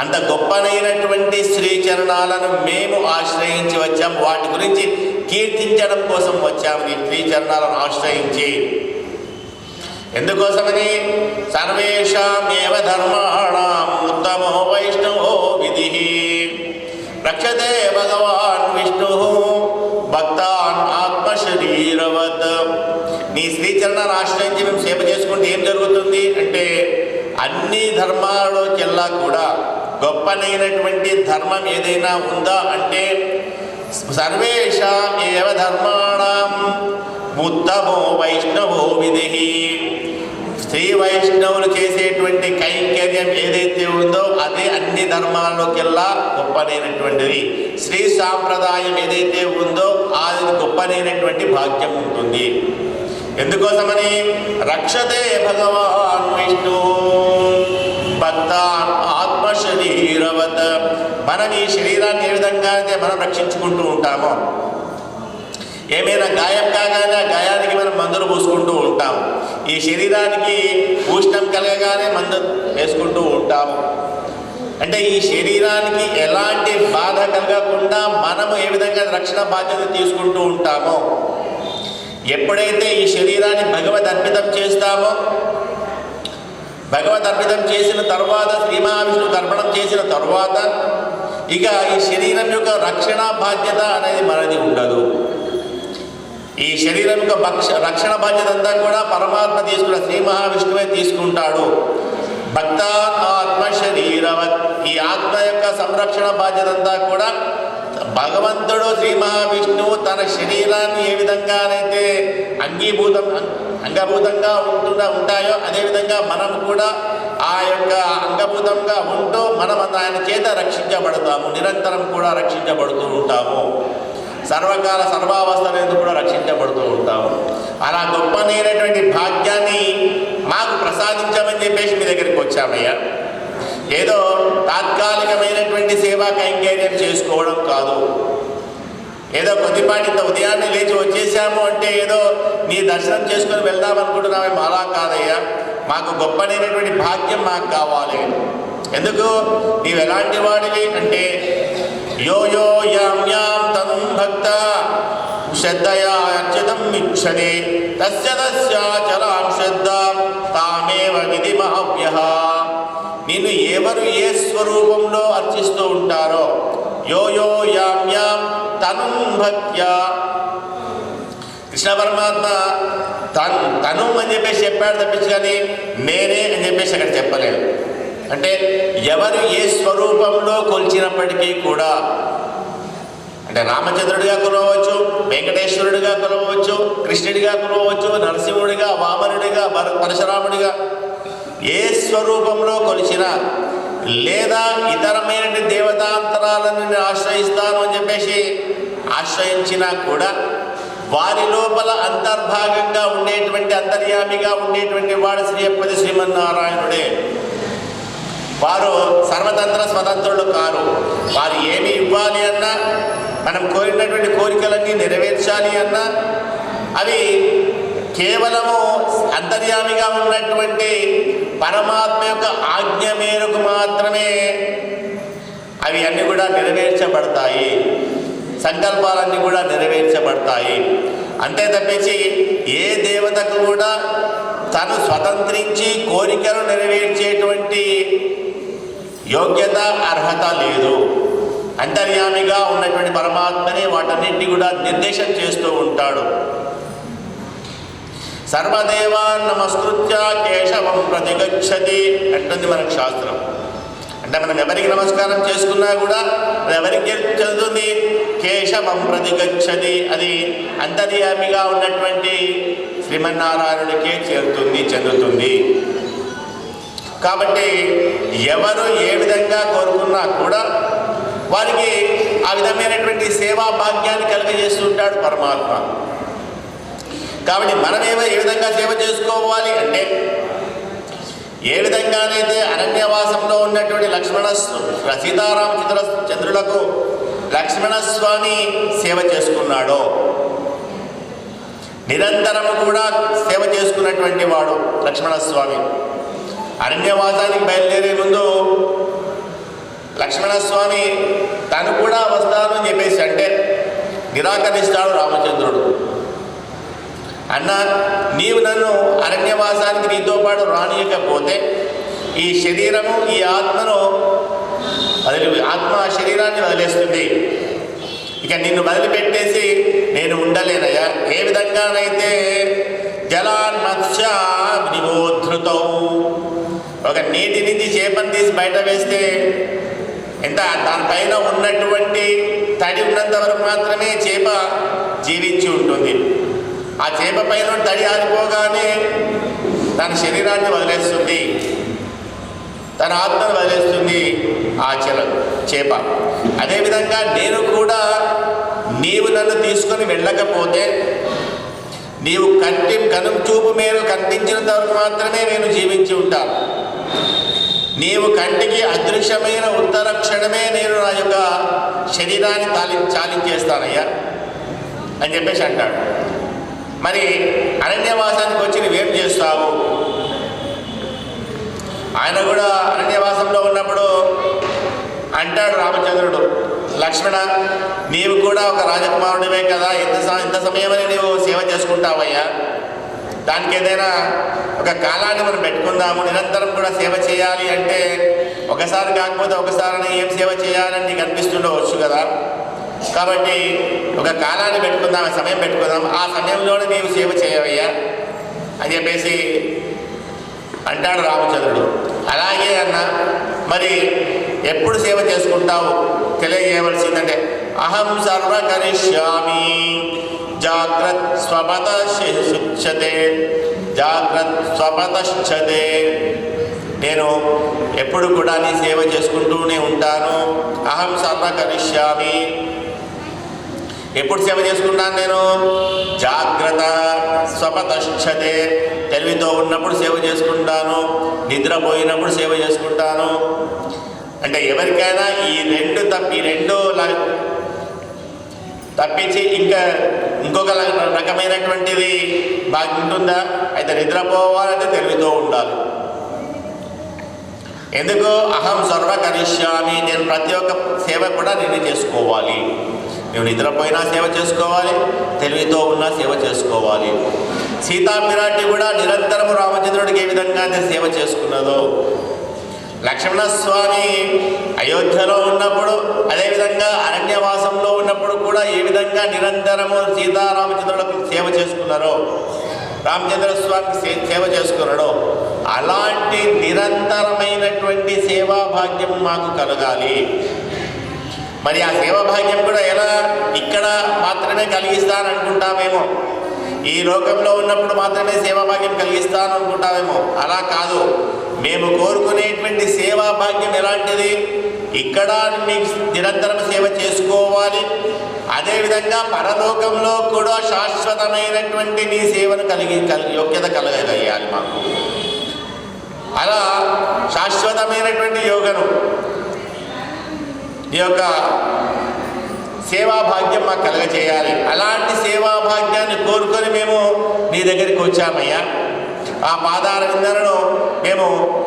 అంత గొప్పనైనటువంటి శ్రీచరణాలను మేము ఆశ్రయించి వచ్చాము. వాటి గురించి కీర్తించడం కోసం వచ్చాము నీ శ్రీచరణాలను ఆశ్రయించి. ఎందుకోసమని సర్వేషామేవ ధర్మాణాం ఉత్తమో వైష్ణవో విధిః రక్షతే భగవాన్ విష్ణుః భక్తాన్ ఆత్మశరీరవత్. నీ శ్రీచరణాన్ని ఆశ్రయించి మేము సేవ చేసుకుంటే ఏం జరుగుతుంది అంటే అన్ని ధర్మాలకెల్లా కూడా గొప్పనైనటువంటి ధర్మం ఏదైనా ఉందా అంటే సర్వేషాం ఏవ ధర్మాణం ఉత్తమో వైష్ణవో విధిః. శ్రీ వైష్ణవులు చేసేటువంటి కైంకర్యం ఏదైతే ఉందో అదే అన్ని ధర్మాల్లోకెల్లా గొప్పనైనటువంటిది. శ్రీ సాంప్రదాయం ఏదైతే ఉందో అది గొప్పనైనటువంటి భాగ్యం ఉంటుంది. ఎందుకోసమని రక్షతే భగవాన్ విష్ణు భక్తాన్ ఆత్మశరీరవత్. మనం ఈ శరీరాన్ని ఏ విధంగా అయితే మనం రక్షించుకుంటూ ఉంటామో, ఏమైనా గాయం కాగానే ఆ గాయానికి మనం మందులు పూసుకుంటూ ఉంటాము. ఈ శరీరానికి ఉష్ణం కలగగానే మందు వేసుకుంటూ ఉంటాము. అంటే ఈ శరీరానికి ఎలాంటి బాధ కలగకుండా మనము ఏ విధంగా రక్షణ బాధ్యత తీసుకుంటూ ఉంటామో, ఎప్పుడైతే ఈ శరీరాన్ని భగవద్ అర్పితం చేస్తామో, భగవద్ అర్పితం చేసిన తర్వాత శ్రీ మహావిష్ణువుకి అర్పణం చేసిన తర్వాత ఇక ఈ శరీరం యొక్క రక్షణ బాధ్యత అనేది మనది ఉండదు. ఈ శరీరం యొక్క రక్షణ బాధ్యత అంతా కూడా పరమాత్మ తీసుకున్న శ్రీ మహావిష్ణువే తీసుకుంటాడు. భక్తాన్ ఆత్మ శరీరవత్. ఈ ఆత్మ యొక్క సంరక్షణ బాధ్యత అంతా కూడా భగవంతుడు శ్రీ మహావిష్ణువు తన శరీరాన్ని ఏ విధంగానైతే అంగభూతంగా ఉంటాయో అదేవిధంగా మనం కూడా ఆ యొక్క అంగభూతంగా ఉంటూ మనం ఆయన చేత రక్షించబడతాము. నిరంతరం కూడా రక్షించబడుతూ ఉంటాము. సర్వకాల సర్వావస్థలందు కూడా రక్షించబడుతూ ఉంటాము. అలా గొప్పనైనటువంటి భాగ్యాన్ని మాకు ప్రసాదించమని చెప్పేసి మీ దగ్గరికి వచ్చామయ్యా. ఏదో తాత్కాలికమైనటువంటి సేవా కైంకర్యం చేసుకోవడం కాదు. ఏదో కొద్దిపాటి ఉదయాన్నే లేచి వచ్చేసాము అంటే ఏదో నీ దర్శనం చేసుకొని వెళ్దాం అనుకుంటున్నామేమో, అలా కాదయ్యా. మాకు గొప్పనైనటువంటి భాగ్యం మాకు కావాలి. ఎందుకు? నీవు ఎలాంటి వాడివి అంటే యో యో యాం యాం తనుం భక్త శ్రద్ధయా అర్చితం ఇచ్చతే తస్య తస్యాచలాం శ్రద్ధాం తామేవ విధిమహవ్యః. నిన్ను ఎవరు ఏ స్వరూపంలో అర్చిస్తూ ఉంటారో యో యో యాం యాం తనుం భక్త్యా. కృష్ణ పరమాత్మ తను అని చెప్పేసి చెప్పాడు తప్పించి కానీ నేనే అని చెప్పేసి అక్కడ చెప్పలేదు. అంటే ఎవరు ఏ స్వరూపంలో కొలిచినప్పటికీ కూడా, అంటే రామచంద్రుడిగా కొలవచ్చు, వెంకటేశ్వరుడిగా కొలవచ్చు, కృష్ణుడిగా కొలవచ్చు, నరసింహుడిగా, వామనుడిగా, పరశురాముడిగా, ఏ స్వరూపంలో కొలిచినా లేదా ఇతరమైన దేవతాంతరాలను నేను ఆశ్రయిస్తాను అని చెప్పేసి ఆశ్రయించినా కూడా వారి లోపల అంతర్భాగంగా ఉండేటువంటి అంతర్యామిగా ఉండేటువంటి వాడు శ్రీపతి శ్రీమన్నారాయణుడే. వారు సర్వతంత్ర స్వతంత్రులు కారు. వారు ఏమి ఇవ్వాలి అన్నా, మనం కోరినటువంటి కోరికలన్నీ నెరవేర్చాలి అన్నా అవి కేవలము అంతర్యామిగా ఉన్నటువంటి పరమాత్మ యొక్క ఆజ్ఞ మేరకు మాత్రమే అవి అన్నీ కూడా నెరవేర్చబడతాయి. సంకల్పాలన్నీ కూడా నెరవేర్చబడతాయి. అంతే తప్పించి ఏ దేవతకు కూడా తను స్వతంత్రించి కోరికలు నెరవేర్చేటువంటి యోగ్యత అర్హత లేదు. అంతర్యామిగా ఉన్నటువంటి పరమాత్మనే వాటన్నింటినీ కూడా నిర్దేశం చేస్తూ ఉంటాడు. సర్వదేవాన్ నమస్కృత్య కేశవం ప్రతిగచ్చతి అంటుంది మనకు శాస్త్రం. అంటే మనం ఎవరికి నమస్కారం చేసుకున్నా కూడా ఎవరికి చెందుతుంది? కేశవం ప్రతిగచ్చతి. అది అంతర్యామిగా ఉన్నటువంటి శ్రీమన్నారాయణుడికే చెందుతుంది. కాబట్టి ఎవరు ఏ విధంగా కోరుకున్నా కూడా వారికి ఆ విధమైనటువంటి సేవా భాగ్యాన్ని కలుగజేస్తుంటాడు పరమాత్మ. కాబట్టి మనమేమో ఏ విధంగా సేవ చేసుకోవాలి అంటే, ఏ విధంగానైతే అరణ్యవాసంలో ఉన్నటువంటి సీతారామచంద్రులకు లక్ష్మణస్వామి సేవ చేసుకున్నాడో, నిరంతరము కూడా సేవ చేసుకున్నటువంటి వాడు లక్ష్మణస్వామి. అరణ్యవాసానికి బయలుదేరే ముందు లక్ష్మణస్వామి తను కూడా వస్తాను అని చెప్పేసి అంటే నిరాకరిస్తాడు రామచంద్రుడు. అన్న, నీవు నన్ను అరణ్యవాసానికి నీతో పాటు రానియకపోతే ఈ శరీరము ఈ ఆత్మను ఆత్మ శరీరాన్ని వదిలేస్తుంది. ఇక నిన్ను వదిలిపెట్టేసి నేను ఉండలేనయ్యా. ఏ విధంగానైతే జలాన్మత్స్య నివోధృతౌ, ఒక నీటి నుంచి చేపను తీసి బయట వేస్తే ఎంత దానిపైన ఉన్నటువంటి తడి ఉన్నంత వరకు మాత్రమే చేప జీవించి ఉంటుంది. ఆ చేప పైన తడి ఆరిపోగానే తన శరీరాన్ని వదిలేస్తుంది, తన ఆత్మను వదిలేస్తుంది ఆ చేప. అదేవిధంగా నేను కూడా నీవు నన్ను తీసుకొని వెళ్ళకపోతే, నీవు కనుం చూపు మేలు కనిపించినంత వరకు మాత్రమే నేను జీవించి ఉంటాను. నీవు కంటికి అదృశ్యమైన ఉత్తర క్షణమే నేను నా యొక్క శరీరాన్ని చాలించేస్తానయ్యా అని చెప్పేసి అంటాడు. మరి అరణ్యవాసానికి వచ్చి నువ్వేం చేస్తావు? ఆయన కూడా అరణ్యవాసంలో ఉన్నప్పుడు అంటాడు రామచంద్రుడు, లక్ష్మణ నీవు కూడా ఒక రాజకుమారుడివే కదా, ఎంత సమయమని నీవు సేవ చేసుకుంటావయ్యా? దానికి ఏదైనా ఒక కాలాన్ని మనం పెట్టుకుందాము. నిరంతరం కూడా సేవ చేయాలి అంటే ఒకసారి కాకపోతే ఒకసారి ఏం సేవ చేయాలని నీకు అనిపిస్తుండవచ్చు కదా. కాబట్టి ఒక కాలాన్ని పెట్టుకుందాం, సమయం పెట్టుకుందాం, ఆ సమయంలోనే నీవు సేవ చేయవయ్యా అని చెప్పేసి అంటాడు రామచంద్రుడు. అలాగే అన్న, మరి ఎప్పుడు సేవ చేసుకుంటావు తెలియజేయవలసిందంటే, అహం సర్వ కరిష్యామి జాగ్రత్ స్వపతశ్చతే, జాగ్రత్ స్వపతశ్చతే. నేను ఎప్పుడు కూడా నీ సేవ చేసుకుంటూనే ఉంటాను. అహం సర్వ కరిష్యామి, ఎప్పుడు సేవ చేసుకుంటాను నేను? జాగ్రత్త స్వపతశ్చతే, తెలివితో ఉన్నప్పుడు సేవ చేసుకుంటాను, నిద్రపోయినప్పుడు సేవ చేసుకుంటాను. అంటే ఎవరికైనా ఈ రెండు తప్పించి ఇంకొక రకమైనటువంటిది బాగా ఉంటుందా? అయితే నిద్రపోవాలంటే తెలివితో ఉండాలి. ఎందుకు? అహం సర్వ కరిష్యామి, నేను ప్రతి ఒక్క సేవ కూడా నేను చేసుకోవాలి. నువ్వు నిద్రపోయినా సేవ చేసుకోవాలి, తెలివితో ఉన్నా సేవ చేసుకోవాలి. సీతాపిరాటి కూడా నిరంతరము రామచంద్రుడికి ఏ విధంగా సేవ చేసుకున్నదో, లక్ష్మణస్వామి అయోధ్యలో ఉన్నప్పుడు, అదేవిధంగా అరణ్యవాసంలో ఉన్నప్పుడు కూడా ఏ విధంగా నిరంతరము సీతారామచంద్రులకు సేవ చేసుకున్నారో, రామచంద్ర స్వామికి సేవ చేసుకున్నాడో, అలాంటి నిరంతరమైనటువంటి సేవా భాగ్యం మాకు కలగాలి. మరి ఆ సేవా భాగ్యం కూడా ఎలా? ఇక్కడ మాత్రమే కలిగిస్తాననుకుంటామేమో, ఈ లోకంలో ఉన్నప్పుడు మాత్రమే సేవా భాగ్యం కలిగిస్తాను అనుకుంటామేమో. అలా కాదు. మేము కోరుకునేటువంటి సేవా భాగ్యం ఎలాంటిది? ఇక్కడ మీకు నిరంతరం సేవ చేసుకోవాలి, అదేవిధంగా పరలోకంలో కూడా శాశ్వతమైనటువంటి నీ సేవను యోగ్యత కలగగలియాలి మాకు. అలా శాశ్వతమైనటువంటి యోగను, ఈ యొక్క సేవా భాగ్యం మాకు కలగచేయాలి. అలాంటి సేవా భాగ్యాన్ని కోరుకొని మేము నీ దగ్గరికి వచ్చామయ్యా. ఆ పాదాల విందనను మేము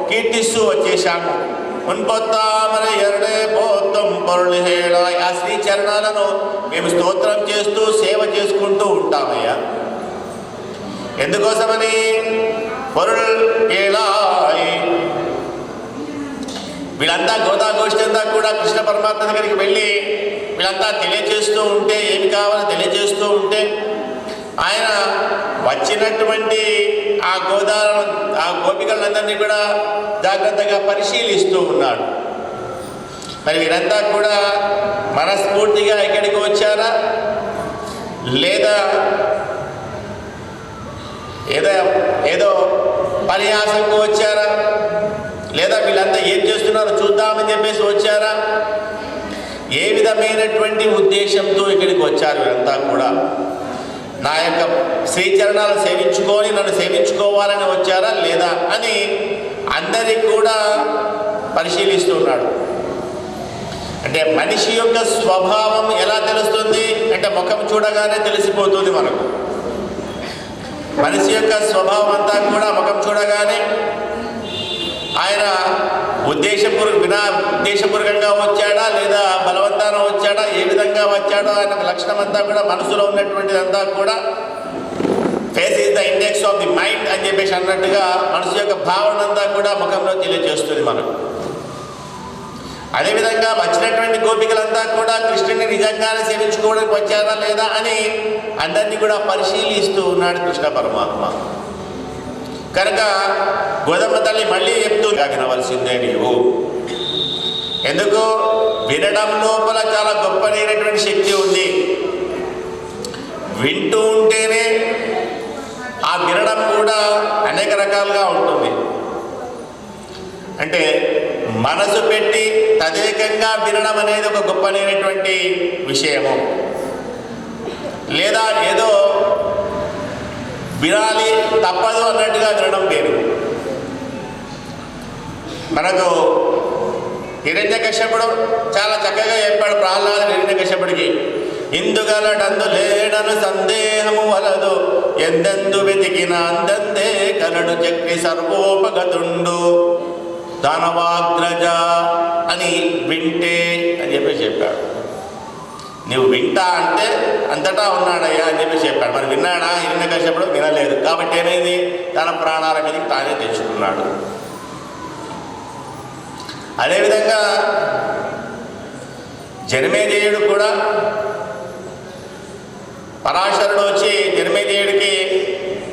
కీర్తిస్తూ వచ్చేసాము. మున్పొత్తామర ఎరడే పోత్తం పొరులు హేళ, ఆ శ్రీ చరణాలను మేము స్తోత్రం చేస్తూ సేవ చేసుకుంటూ ఉంటామయ్యా. ఎందుకోసమని? పొరులు హేళాయ్, వీళ్ళంతా గోదాగోష్ఠి అంతా కూడా కృష్ణ పరమాత్మ దగ్గరికి వెళ్ళి వీళ్ళంతా తెలియజేస్తూ ఉంటే, ఏమి కావాలో తెలియజేస్తూ ఉంటే, ఆయన వచ్చినటువంటి ఆ గోపికలందరినీ కూడా జాగ్రత్తగా పరిశీలిస్తూ ఉన్నాడు. మరి వీరంతా కూడా మనస్ఫూర్తిగా ఇక్కడికి వచ్చారా, లేదా ఏదో పరిహాసంగా వచ్చారా, లేదా వీళ్ళంతా ఏం చేస్తున్నారో చూద్దామని చెప్పేసి వచ్చారా? ఏ విధమైనటువంటి ఉద్దేశంతో ఇక్కడికి వచ్చారు వీరంతా కూడా? నా యొక్క శ్రీచరణాలు సేవించుకొని నన్ను సేవించుకోవాలని వచ్చారా లేదా అని అందరికీ కూడా పరిశీలిస్తున్నాడు. అంటే మనిషి యొక్క స్వభావం ఎలా తెలుస్తుంది అంటే, ముఖం చూడగానే తెలిసిపోతుంది మనకు. మనిషి యొక్క స్వభావం అంతా కూడా ముఖం చూడగానే ఆయన ఉద్దేశపూర్వకంగా వచ్చాడా లేదా బలవంతాన వచ్చాడా, ఏ విధంగా వచ్చాడో ఆయన లక్షణం అంతా కూడా, మనసులో ఉన్నటువంటిదంతా కూడా face is the index of the mind అని చెప్పేసి అన్నట్టుగా మనసు యొక్క భావన అంతా కూడా ముఖంలో తెలియజేస్తుంది మనకు. అదేవిధంగా వచ్చినటువంటి గోపికలంతా కూడా కృష్ణుని నిజంగానే సేవించుకోవడానికి వచ్చారా లేదా అని అందరినీ కూడా పరిశీలిస్తూ ఉన్నాడు కృష్ణ పరమాత్మ. కనుక గోదమ్మ తల్లి మళ్ళీ చెప్తూ వినవలసిందే నీవు. ఎందుకు? వినడం లోపల చాలా గొప్పనైనటువంటి శక్తి ఉంది. వింటూ ఉంటేనే ఆ వినడం కూడా అనేక రకాలుగా ఉంటుంది. అంటే మనసు పెట్టి తదేకంగా వినడం అనేది ఒక గొప్పనైనటువంటి విషయము. లేదా ఏదో వినాలి తప్పదు అన్నట్టుగా వినడం వేరు. మనకు హిరణ్యకశ్యపుడు చాలా చక్కగా చెప్పాడు ప్రహ్లాద హిరణ్యకశ్యపుడికి, ఇందుగలడందు లేడను సందేహము వలదు, ఎందెందు వెతికిన అందందే కలడు చక్రి సర్వోపగతుండు దానవాగ్రజ అని వింటే అని చెప్పాడు. నువ్వు వింటా అంటే అంతటా ఉన్నాడయ్యా అని చెప్పాడు. మరి విన్నాడా? హిరణ్యకశ్యపుడు వినలేదు. కాబట్టి ఏమైంది? తన ప్రాణాల మీదకి తానే తెచ్చుకున్నాడు. అదేవిధంగా జనమేజయుడు కూడా పరాశరుడు వచ్చి జనమేజయుడికి,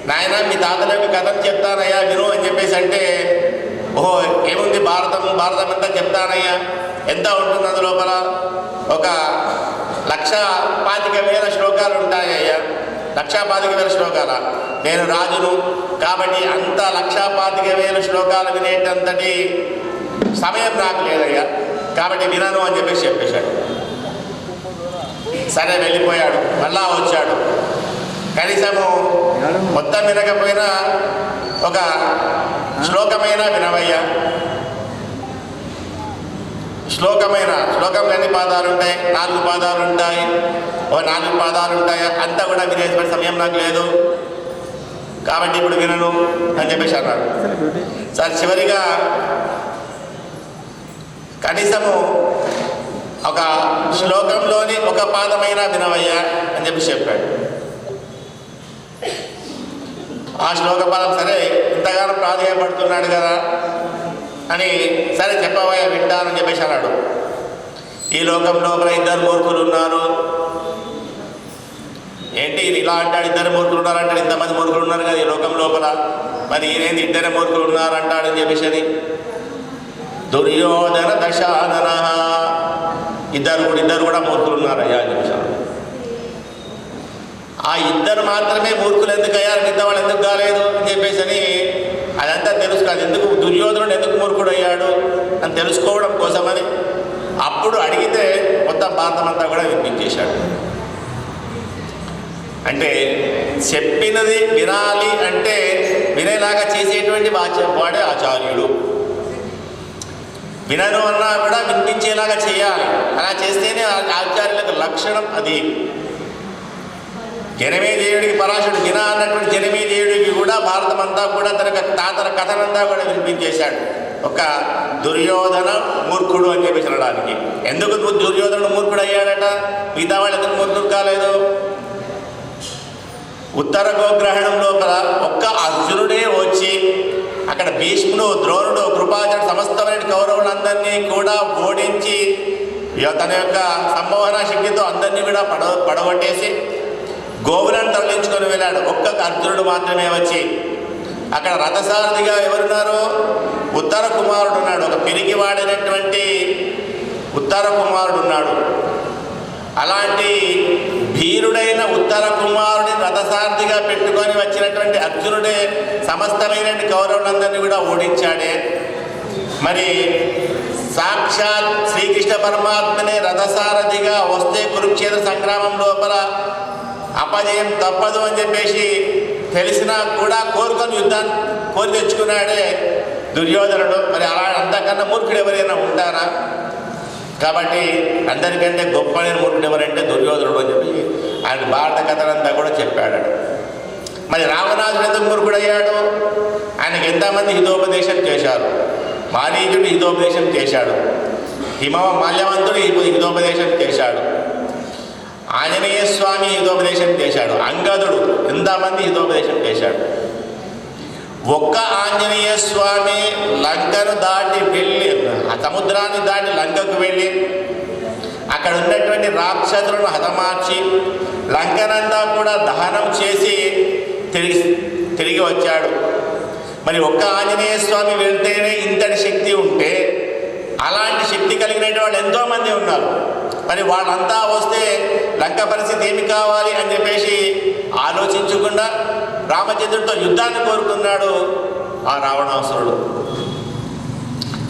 నాయన మీ తాతలకు కథను చెప్తానయ్యా విను అని చెప్పేసి అంటే, ఓహో ఏముంది భారతం అంతా చెప్తానయ్యా, ఎంత ఉంటుంది అందులోపల? ఒక 1,25,000 శ్లోకాలు ఉంటాయ్యా. 1,25,000 శ్లోకాల? నేను రాజును కాబట్టి అంత 1,25,000 శ్లోకాలు వినేటంతటి సమయం నాకు లేదయ్యా, కాబట్టి వినను అని చెప్పేశాడు. సరే వెళ్ళిపోయాడు. మళ్ళా వచ్చాడు. కనీసము మొత్తం వినకపోయినా ఒక శ్లోకమైనా వినవయ్యా. శ్లోకంలో ఎన్ని పాదాలు ఉంటాయి? 4 పాదాలు ఉంటాయి. 4 పాదాలు ఉంటాయా? అంతా కూడా వినేటువంటి సమయం నాకు లేదు, కాబట్టి ఇప్పుడు వినను అని చెప్పేసి అన్నాడు. సరే చివరిగా కనీసము ఒక శ్లోకంలోని ఒక పాదమైనా వినవయ్యా అని చెప్పాడు. ఆ శ్లోక పాదం సరే ఇంతగానో ప్రాధేయపడుతున్నాడు కదా అని, సరే చెప్పవయ్యా వింటానని చెప్పేసి అన్నాడు. ఈ లోకం లోపల 2 మూర్ఖులు ఉన్నారు. ఏంటి ఇలా అంటాడు? 2 మూర్ఖులు ఉన్నారు అంటాడు. ఇంతమంది మూర్ఖులు ఉన్నారు కదా ఈ లోకం లోపల, మరి ఈయనేంది 2 మూర్ఖులు ఉన్నారు అంటాడని చెప్పేసి. దుర్యోధన దశానన, ఇద్దరు కూడా మూర్ఖులు ఉన్నారయ్యా అని చెప్పారు. ఆ 2 మాత్రమే మూర్ఖులు ఎందుకు అయ్యారు, మిగతా వాళ్ళు ఎందుకు కాలేదు అని చెప్పేసి అదంతా తెలుసు కాదు. ఎందుకు దుర్యోధనుడు ఎందుకు మూర్ఖుడు అయ్యాడు అని తెలుసుకోవడం కోసమని అప్పుడు అడిగితే మొత్తం భారతం అంతా కూడా వినిపించేశాడు. అంటే చెప్పినది వినాలి అంటే వినేలాగా చేసేటువంటి వాడే ఆచార్యుడు. వినను అన్నా కూడా వినిపించేలాగా చేయాలి. అలా చేస్తేనే ఆచార్యులకు లక్షణం అది. జనమేజయుడికి పరాశరుడు విన అన్నటువంటి జనమేజయుడికి కూడా భారతం అంతా కూడా తాతల కథనంతా కూడా వినిపించేశాడు. ఒక దుర్యోధన మూర్ఖుడు అని చెప్పేసి అనడానికి. ఎందుకు దుర్యోధనుడు మూర్ఖుడు అయ్యాడట? మిగతా వాళ్ళు ఎందుకు మూర్ఖుడు కాలేదు? ఉత్తర గోగ్రహణం లోపల ఒక్క అర్జునుడే వచ్చి అక్కడ భీష్ముడు, ద్రోణుడు, కృపాచార్యుడు సమస్తమైన కౌరవులందరినీ కూడా ఓడించి తన యొక్క సంమోహన శక్తితో అందరినీ కూడా పడగొట్టేసి గోవులను తరలించుకొని వెళ్ళాడు. ఒక్క అర్జునుడు మాత్రమే వచ్చి అక్కడ రథసారథిగా ఎవరున్నారు? ఉత్తర కుమారుడు ఉన్నాడు. ఒక పిరికి వాడినటువంటి ఉత్తర కుమారుడు ఉన్నాడు. అలాంటి భీరుడైన ఉత్తర కుమారుడి రథసారథిగా పెట్టుకొని వచ్చినటువంటి అర్జునుడే సమస్తమైనటువంటి కౌరవులందరినీ కూడా ఓడించాడే. మరి సాక్షాత్ శ్రీకృష్ణ పరమాత్మనే రథసారథిగా వస్తే కురుక్షేత్ర సంగ్రామం లోపల అపజయం తప్పదు అని చెప్పేసి తెలిసినా కూడా కోరుకొని యుద్ధాన్ని కోరి తెచ్చుకున్నాడే దుర్యోధనుడు. మరి అలా అంతకన్నా మూర్ఖుడు ఎవరైనా ఉంటారా? కాబట్టి అందరికంటే గొప్పమైన మూర్ఖుడు ఎవరంటే దుర్యోధనుడు అని చెప్పి ఆయన భారత కథనంతా కూడా చెప్పాడు. మరి రావణాసుడు ఎందుకు మూర్ఖుడు అయ్యాడు? ఆయనకి ఎంతమంది హితోపదేశం చేశారు. మారీచుడు హితోపదేశం చేశాడు. మాల్యవంతుడు హితోపదేశం చేశాడు. ఆంజనేయ స్వామి హితోపదేశం చేశాడు. అంగదుడు ఎంతమంది హితోపదేశం చేశాడు. ఒక్క ఆంజనేయ స్వామి లంకను దాటి వెళ్ళి, ఆ సముద్రాన్ని దాటి లంకకు వెళ్ళి అక్కడ ఉన్నటువంటి రాక్షసులను హతమార్చి లంకనంతా కూడా దహనం చేసి తిరిగి వచ్చాడు. మరి ఒక్క ఆంజనేయ స్వామి వెళ్తేనే ఇంతటి శక్తి ఉంటే అలాంటి శక్తి కలిగిన వాళ్ళు ఎంతోమంది ఉన్నారు. మరి వాళ్ళంతా వస్తే లంక పరిస్థితి ఏమి కావాలి అని చెప్పేసి ఆలోచించకుండా రామచంద్రుడితో యుద్ధాన్ని కోరుకున్నాడు ఆ రావణాసురుడు.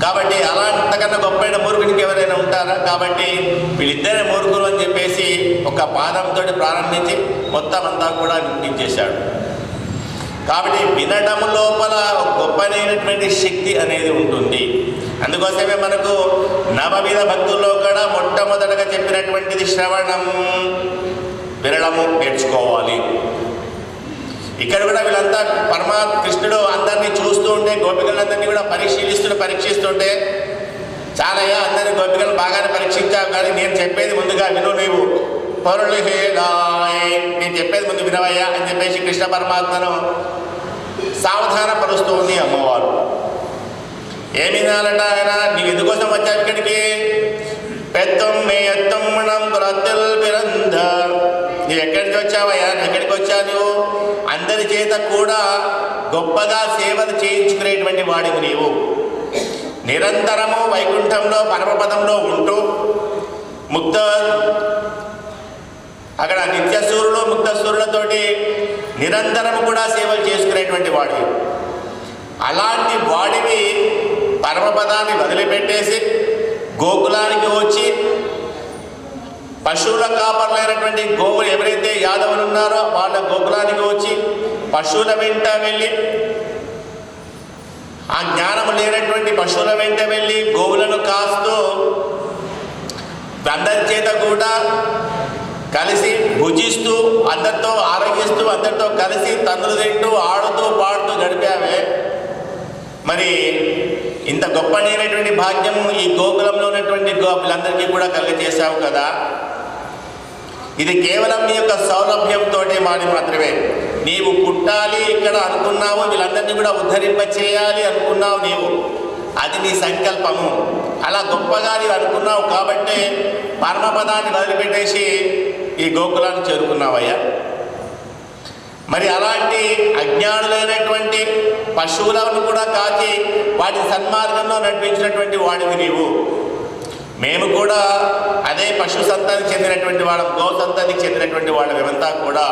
కాబట్టి అలాంటికన్నా గొప్పైన మూర్ఖునికి ఎవరైనా ఉంటారా? కాబట్టి వీళ్ళిద్దరే మూర్ఖులు అని చెప్పేసి ఒక పాదంతో ప్రారంభించి మొత్తం అంతా కూడా వినిపించేశాడు. కాబట్టి వినడం లోపల గొప్పనైనటువంటి శక్తి అనేది ఉంటుంది. అందుకోసమే మనకు నవవిధ భక్తుల్లో కూడా మొట్టమొదటగా చెప్పినటువంటిది శ్రవణం, వినడము నేర్చుకోవాలి. ఇక్కడ కూడా వీళ్ళంతా కృష్ణుడు అందరినీ చూస్తూ ఉంటే గోపికలందరినీ కూడా పరీక్షిస్తుంటే చాలయ్యా అందరినీ గోపికలు బాగానే పరీక్షించావు, కానీ నేను చెప్పేది ముందుగా విను, నీవు పరులు నేను చెప్పేది ముందు వినవయ్యా అని చెప్పేసి కృష్ణ పరమాత్మను సావధానపరుస్తూ ఉంది అమ్మవారు. ఏమి వినాలట ఆయన? నీవు ఎందుకోసం వచ్చావు ఇక్కడికి? పెత్తం మే ఎత్తం మనం ప్రత్యల్ పిరంద, నువ్వు ఎక్కడి నుంచి వచ్చావయ్యా? ఎక్కడికి వచ్చావు నువ్వు? అందరి చేత కూడా గొప్పగా సేవలు చేయించుకునేటువంటి వాడివి నీవు. నిరంతరము వైకుంఠంలో పరమపదంలో ఉంటూ అక్కడ నిత్యసూరులు ముక్తసూరులతోటి నిరంతరము కూడా సేవలు చేసుకునేటువంటి వాడివి. అలాంటి వాడివి పరమపదాన్ని వదిలిపెట్టేసి గోకులానికి వచ్చి పశువుల కాపర్లైనటువంటి గోవులు ఎవరైతే యాదవులు ఉన్నారో వాళ్ళ గోకులానికి వచ్చి పశువుల వెంట వెళ్ళి, ఆ జ్ఞానము లేనటువంటి పశువుల వెంట వెళ్ళి గోవులను కాస్తూ అందరి చేత కూడా కలిసి భుజిస్తూ అందరితో ఆరోగిస్తూ అందరితో కలిసి తన్నులు తింటూ ఆడుతూ పాడుతూ గడిపావే. మరి ఇంత గొప్పనైనటువంటి భాగ్యము ఈ గోకులంలో ఉన్నటువంటి గోపులందరికీ కూడా కలుగజేశావు కదా. ఇది కేవలం నీ యొక్క సౌలభ్యంతో మాత్రమే. నీవు పుట్టాలి ఇక్కడ అనుకున్నావు, వీళ్ళందరినీ కూడా ఉద్ధరింప చేయాలి అనుకున్నావు నీవు, అది నీ సంకల్పము. అలా గొప్పగా నీవు అనుకున్నావు కాబట్టి పరమపదాన్ని వదిలిపెట్టేసి ఈ గోకులాన్ని చేరుకున్నావయ్యా. మరి అలాంటి అజ్ఞానులైనటువంటి పశువులను కూడా కాచి వాటి సన్మార్గంలో నడిపించినటువంటి వాడివి నీవు. మేము కూడా అదే పశు సంతానికి చెందినటువంటి వాళ్ళం, గో సంతానికి చెందినటువంటి వాళ్ళం. మేమంతా కూడా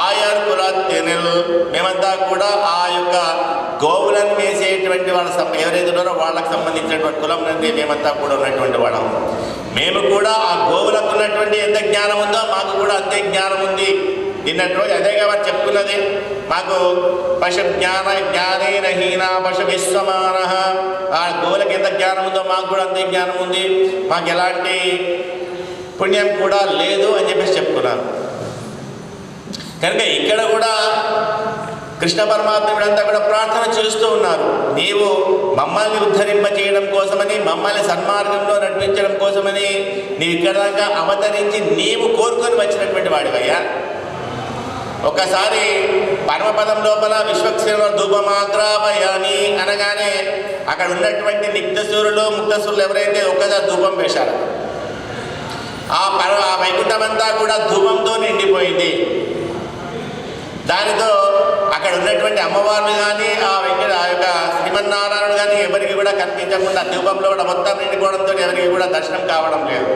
ఆయర్ కుల మేమంతా కూడా ఆ యొక్క గోవులను వేసేటువంటి వాళ్ళ ఎవరైతే ఉన్నారో వాళ్ళకు సంబంధించినటువంటి కులం నుండి మేమంతా కూడా ఉన్నటువంటి వాళ్ళం. మేము కూడా ఆ గోవులకు ఉన్నటువంటి ఎంత జ్ఞానం ఉందో మాకు కూడా అంతే జ్ఞానం ఉంది. నిన్నటి రోజు అదే కాబట్టి చెప్పుకున్నది, మాకు పశు జ్ఞానేన హీనా పశు విశ్వమాన. ఆ గోవులకు ఎంత జ్ఞానం ఉందో మాకు కూడా అంతే జ్ఞానం ఉంది, మాకు ఎలాంటి పుణ్యం కూడా లేదు అని చెప్పేసి చెప్పుకున్నారు. కనుక ఇక్కడ కూడా కృష్ణ పరమాత్ముడంతా కూడా ప్రార్థన చేస్తూ ఉన్నారు. నీవు మమ్మల్ని ఉద్ధరింప చేయడం కోసమని, మమ్మల్ని సన్మార్గంలో నడిపించడం కోసమని నీవు ఇక్కడ దాకా అవతరించి నీవు కోరుకొని వచ్చినటువంటి వాడివయ్యా. ఒకసారి పరమపదం లోపల విశ్వక్సేన ధూపమాగ్రావయామి అనగానే అక్కడ ఉన్నటువంటి నిత్యసూరులు ముక్తసూరులు ఎవరైతే ఒక్కసారి ధూపం వేశారు, ఆ వైకుంఠం అంతా కూడా ధూపంతో నిండిపోయింది. దానితో అక్కడ ఉన్నటువంటి అమ్మవారిని కానీ ఆ యొక్క శ్రీమన్నారాయణుడు కానీ ఎవరికి కూడా కనిపించకుండా ధూపంలో కూడా మొత్తం నిండిపోవడంతో ఎవరికి కూడా దర్శనం కావడం లేదు.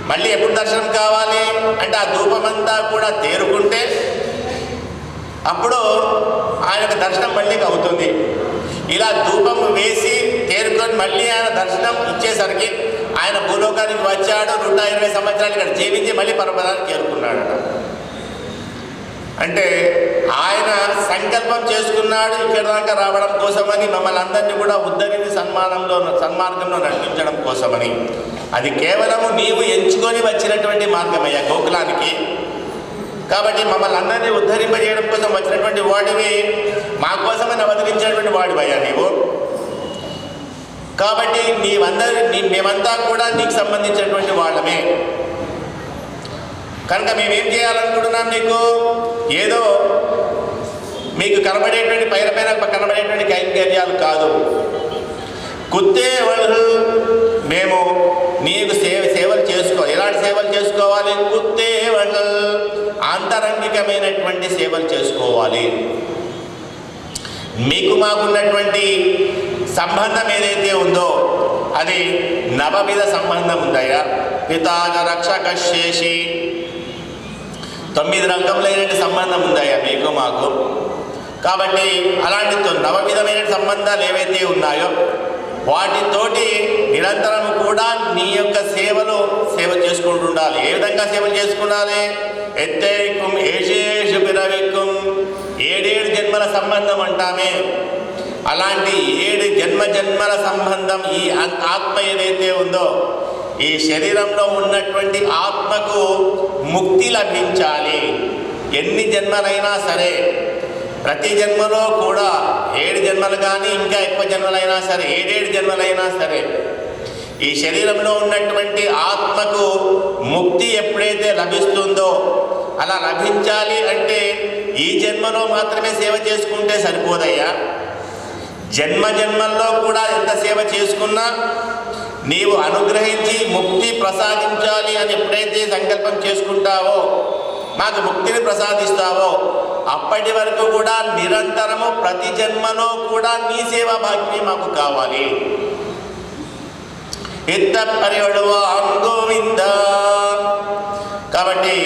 మళ్ళీ ఎప్పుడు దర్శనం కావాలి అంటే ఆ ధూపమంతా కూడా తేరుకుంటే అప్పుడు ఆయన యొక్క దర్శనం మళ్ళీ అవుతుంది. ఇలా ధూపం వేసి తేరుకొని మళ్ళీ ఆయన దర్శనం ఇచ్చేసరికి ఆయన భూలోకానికి వచ్చాడు. 120 సంవత్సరాలు ఇక్కడ జీవించి మళ్ళీ పరమపదానికి చేరుకున్నాడట. అంటే ఆయన సంకల్పం చేసుకున్నాడు ఇక్కడ దాకా రావడం కోసమని, మమ్మల్ని అందరినీ కూడా ఉద్ధరించి సన్మార్గంలో నడిపించడం కోసమని. అది కేవలము నీవు ఎంచుకొని వచ్చినటువంటి మార్గమయ్యా గోకులానికి. కాబట్టి మమ్మల్ని అందరినీ ఉద్ధరింపజేయడం కోసం వచ్చినటువంటి వాడివి, మా కోసమని అవతరించినటువంటి వాడివయ్యా నీవు. కాబట్టి మేమంతా కూడా నీకు సంబంధించినటువంటి వాళ్ళమే. కనుక మేమేం చేయాలనుకుంటున్నాం, నీకు ఏదో మీకు కనబడేటువంటి పైన కనబడేటువంటి కైంకర్యాలు కాదు. కుత్తే వాళ్ళు మేము నీకు సేవలు చేసుకోవాలి. ఎలాంటి సేవలు చేసుకోవాలి? కుత్తే వాళ్ళు ఆంతరంగికమైనటువంటి సేవలు చేసుకోవాలి. మీకు మాకున్నటువంటి సంబంధం ఏదైతే ఉందో అది నవవిధ సంబంధం ఉందయ్యా. పితాగ రక్షక శేషి 9 రంగములైన సంబంధం ఉందయ్యా మీకు మాకు. కాబట్టి అలాంటి నవవిధమైన సంబంధాలు ఏవైతే ఉన్నాయో వాటితోటి నిరంతరం కూడా నీ యొక్క సేవ చేసుకుంటూ ఉండాలి. ఏ విధంగా సేవలు చేసుకుండాలి? ఎత్తైకుం ఏషేషు పిరవిక్కుం 7 జన్మల సంబంధం అంటామే. అలాంటి 7 జన్మల సంబంధం ఈ ఆత్మ ఏదైతే ఉందో ఈ శరీరంలో ఉన్నటువంటి ఆత్మకు ముక్తి లభించాలి. ఎన్ని జన్మలైనా సరే, ప్రతి జన్మలో కూడా 7 జన్మలు కానీ ఇంకా ఎక్కువ జన్మలైనా సరే, 7 జన్మలైనా సరే ఈ శరీరంలో ఉన్నటువంటి ఆత్మకు ముక్తి ఎప్పుడైతే లభిస్తుందో అలా లభించాలి అంటే ఈ జన్మలో మాత్రమే సేవ చేసుకుంటే సరిపోదయ్యా. జన్మల్లో కూడా ఎంత సేవ చేసుకున్నా నీవు అనుగ్రహించి ముక్తి ప్రసాదించాలి అని ఎప్పుడైతే సంకల్పం చేసుకుంటావో, మాకు ముక్తిని ప్రసాదిస్తావో అప్పటి వరకు కూడా నిరంతరము ప్రతి జన్మలో కూడా నీ సేవా భాగ్యమే మాకు కావాలి. ఇత్త పరివడువా గోవింద. కాబట్టి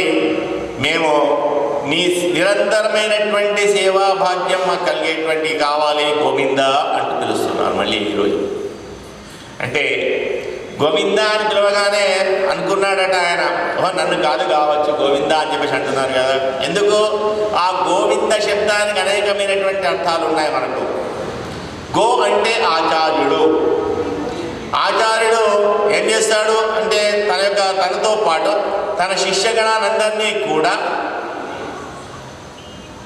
మేము నీ నిరంతరమైనటువంటి సేవా భాగ్యం మాకు కలిగేటువంటి కావాలి గోవింద అంటూ పిలుస్తున్నారు మళ్ళీ ఈరోజు. అంటే గోవింద అని పిలవగానే అనుకున్నాడట ఆయన, నన్ను కాదు కావచ్చు గోవింద అని చెప్పేసి అంటున్నారు కదా. ఎందుకు? ఆ గోవింద శబ్దానికి అనేకమైనటువంటి అర్థాలు ఉన్నాయి మనకు. గో అంటే ఆచార్యుడు. ఆచార్యుడు ఏం చేస్తాడు అంటే తనతో పాటు తన శిష్యగణానందరినీ కూడా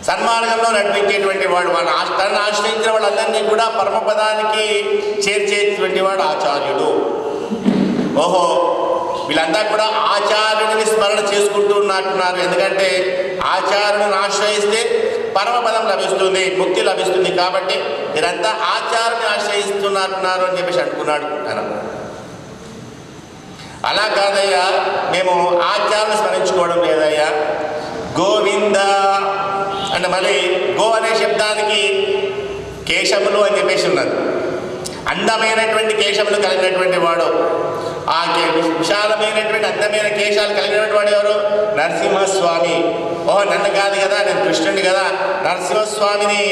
సన్మార్గంలో నడిపించేటువంటి వాడు, తనను ఆశ్రయించిన వాళ్ళందరినీ కూడా పరమపదానికి చేర్చేటువంటి వాడు ఆచార్యుడు. ఓహో, వీళ్ళంతా కూడా ఆచార్యుడిని స్మరణ చేసుకుంటూ ఉన్నట్టున్నారు. ఎందుకంటే ఆచార్యుని ఆశ్రయిస్తే పరమపదం లభిస్తుంది, ముక్తి లభిస్తుంది. కాబట్టి మీరంతా ఆచార్యుని ఆశ్రయిస్తున్నట్టున్నారు అని చెప్పేసి అనుకున్నాడు ఆయన. అలా కాదయ్యా, మేము ఆచార్యుని స్మరించుకోవడం లేదయ్యా. గోవింద అంటే మళ్ళీ గో అనే శబ్దానికి కేశములు అని చెప్పేసి ఉన్నది. అందమైనటువంటి కేశములు కలిగినటువంటి వాడు, ఆ విశాలమైనటువంటి అందమైన కేశాలు కలిగినటువంటి వాడు ఎవరు? నరసింహస్వామి. ఓహో, నన్ను కాదు కదా, నేను కృష్ణుడిని కదా. నరసింహస్వామిని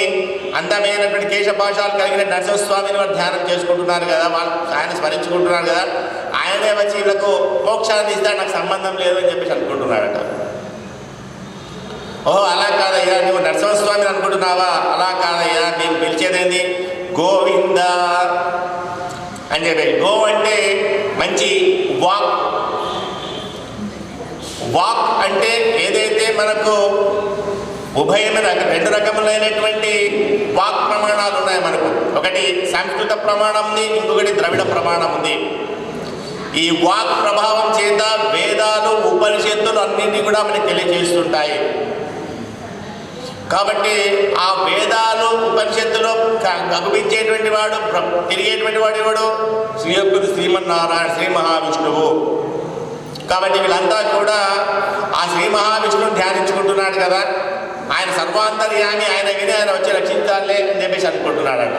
అందమైనటువంటి కేశపాశాలు కలిగిన నరసింహస్వామిని వారు ధ్యానం చేసుకుంటున్నారు కదా, వాళ్ళు ఆయన స్మరించుకుంటున్నారు కదా. ఆయనే వచ్చి వీళ్ళకు మోక్షాన్ని ఇస్తాడు, నాకు సంబంధం లేదు అని చెప్పేసి అనుకుంటున్నాడట. ఓహో, అలా కాదయ్యా, నువ్వు నరసింహస్వామిని అనుకుంటున్నావా? అలా కాదయ్యా, నేను పిలిచేదేంది గోవింద అని చెప్పి. గో అంటే మంచి వాక్. వాక్ అంటే ఏదైతే మనకు ఉభయమైన 2 రకములైనటువంటి వాక్ ప్రమాణాలు ఉన్నాయి మనకు. ఒకటి సంస్కృత ప్రమాణం ఉంది, ఇంకొకటి ద్రవిడ ప్రమాణం ఉంది. ఈ వాక్ ప్రభావం చేత వేదాలు ఉపనిషత్తులు అన్నింటినీ కూడా మనకి తెలియజేస్తుంటాయి. కాబట్టి ఆ వేదాలు ఉపనిషత్తులో అగుపించేటువంటి వాడు, తిరిగేటువంటి వాడు ఎవడు? శ్రీమన్నారాయణ, శ్రీ మహావిష్ణువు. కాబట్టి వీళ్ళంతా కూడా ఆ శ్రీ మహావిష్ణువుని ధ్యానించుకుంటున్నాడు కదా. ఆయన సర్వాంతర్యామి, ఆయన విని ఆయన వచ్చి రక్షించాలే అని చెప్పేసి అనుకుంటున్నాడట.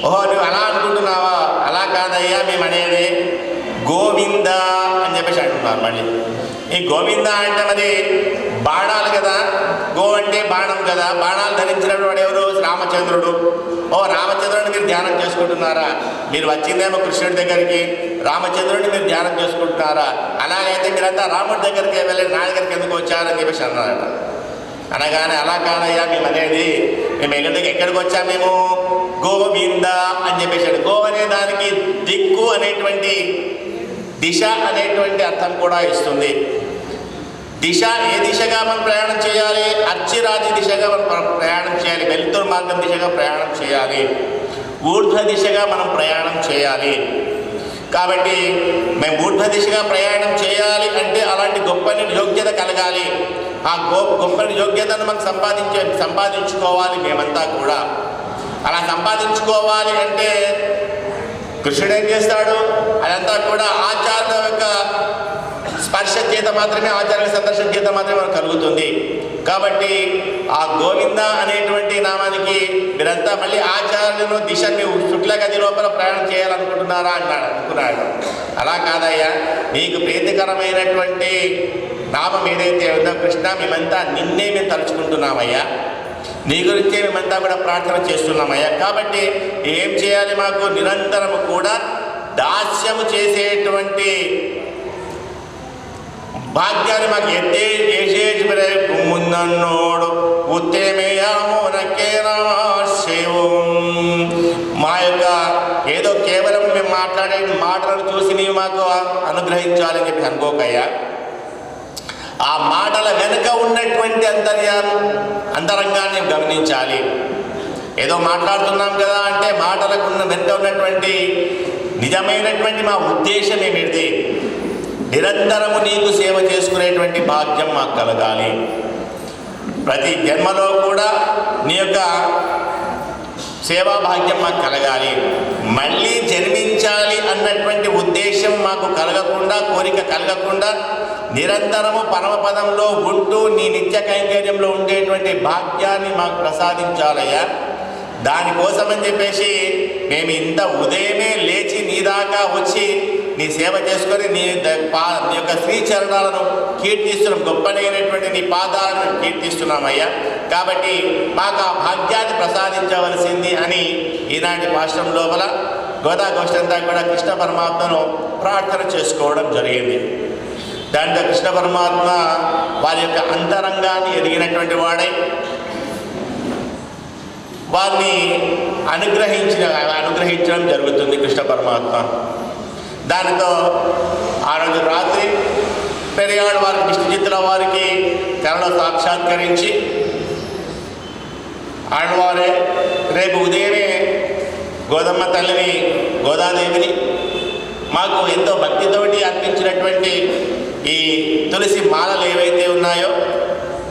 ఓహో, నువ్వు అలా అనుకుంటున్నావా? అలా కాదయ్యా, మేము అనేది గోవింద అని చెప్పేసి అంటున్నారు. మళ్ళీ ఈ గోవింద అంటే మరి బాణాలు కదా, గో అంటే బాణం కదా. బాణాలు ధరించినటువంటి వాడు ఎవరు? రామచంద్రుడు. ఓ, రామచంద్రుడిని మీరు ధ్యానం చేసుకుంటున్నారా? మీరు వచ్చిందేమో కృష్ణుడి దగ్గరికి, రామచంద్రుడిని మీరు ధ్యానం చేసుకుంటున్నారా? అలాగైతే మీరంతా రాముడి దగ్గరికి వెళ్ళి నా దగ్గరికి ఎందుకు వచ్చారని చెప్పేసి అన్నారట. అనగానే అలా కాదయ్యా, మేము అనేది మేము ఎక్కడికి వచ్చాము, మేము గోవింద అని చెప్పేసాడు. గో అనే దానికి దిక్కు అనేటువంటి, దిశ అనేటువంటి అర్థం కూడా ఇస్తుంది. దిశ, ఏ దిశగా మనం ప్రయాణం చేయాలి? అర్చిరాజి దిశగా మనం ప్రయాణం చేయాలి. వెలుతురు మార్గం దిశగా ప్రయాణం చేయాలి. ఊర్ధ్వ దిశగా మనం ప్రయాణం చేయాలి. కాబట్టి మేము ఊర్ధ్వ దిశగా ప్రయాణం చేయాలి అంటే అలాంటి గొప్ప యోగ్యత కలగాలి. ఆ గొప్ప యోగ్యతను మనం సంపాదించుకోవాలి మేమంతా కూడా. అలా సంపాదించుకోవాలి అంటే కృష్ణుడు ఏం చేస్తాడు? అదంతా కూడా ఆచార్యుల యొక్క స్పర్శ చేత మాత్రమే, ఆచార్యుల సందర్శన చేత మాత్రమే మనకు కలుగుతుంది. కాబట్టి ఆ గోవింద అనేటువంటి నామానికి మీరంతా మళ్ళీ ఆచార్యులను దిశ మీ శుక్ల గది లోపల ప్రయాణం చేయాలనుకుంటున్నారా అనుకున్నాడు. అలా కాదయ్యా, నీకు ప్రీతికరమైనటువంటి నామం ఏదైతే ఉందో కృష్ణ, మేమంతా నిన్నే మేము తలుచుకుంటున్నామయ్యా, నీ గురించే మేమంతా కూడా ప్రార్థన చేస్తున్నామయ్యా. కాబట్టి ఏం చేయాలి? మాకు నిరంతరము కూడా దాస్యము చేసేటువంటి భాగ్యాన్ని మాకు చేసేసి ముందన్నోడు మా యొక్క ఏదో కేవలం మేము మాట్లాడే మాటలను చూసి నీవు మాకు అనుగ్రహించాలని చెప్పి అనుకోకయ్యా. ఆ మాటల వెనుక ఉన్నటువంటి అంతరంగాన్ని గమనించాలి. ఏదో మాట్లాడుతున్నాం కదా అంటే మాటలకు వెనుక ఉన్నటువంటి నిజమైనటువంటి మా ఉద్దేశం ఏమిటి? నిరంతరము నీకు సేవ చేసుకునేటువంటి భాగ్యం మాకు కలగాలి. ప్రతి జన్మలో కూడా నీ యొక్క సేవా భాగ్యం మాకు కలగాలి. మళ్ళీ జన్మించాలి అన్నటువంటి ఉద్దేశం మాకు కలగకుండా, కోరిక కలగకుండా నిరంతరము పరమపదంలో ఉంటూ నీ నిత్య కైంకర్యంలో ఉండేటువంటి భాగ్యాన్ని మాకు ప్రసాదించాలయ్యా. దానికోసమని చెప్పేసి మేము ఇంత ఉదయమే లేచి నీ దాకా వచ్చి నీ సేవ చేసుకొని నీ యొక్క శ్రీచరణాలను కీర్తిస్తున్నాం, గొప్పనైనటువంటి నీ పాదాలను కీర్తిస్తున్నామయ్యా. కాబట్టి మాకు ఆ భాగ్యాన్ని ప్రసాదించవలసింది అని ఈనాటి పాశ్రం లోపల గోదా గోష్ఠంతా కూడా కృష్ణ పరమాత్మను ప్రార్థన చేసుకోవడం జరిగింది. దాంట్లో కృష్ణ పరమాత్మ వారి యొక్క అంతరంగాన్ని ఎదిగినటువంటి వాడై వారిని అనుగ్రహించడం జరుగుతుంది కృష్ణ పరమాత్మ. దానితో ఆ రోజు రాత్రి పెరియాడు వారికి విష్ణుచిత్తుల వారికి కళలో సాక్షాత్కరించి ఆడవారే రేపు ఉదయమే గోదమ్మ తల్లిని, గోదాదేవిని మాకు ఎంతో భక్తితోటి అర్పించినటువంటి ఈ తులసి మాలలు ఏవైతే ఉన్నాయో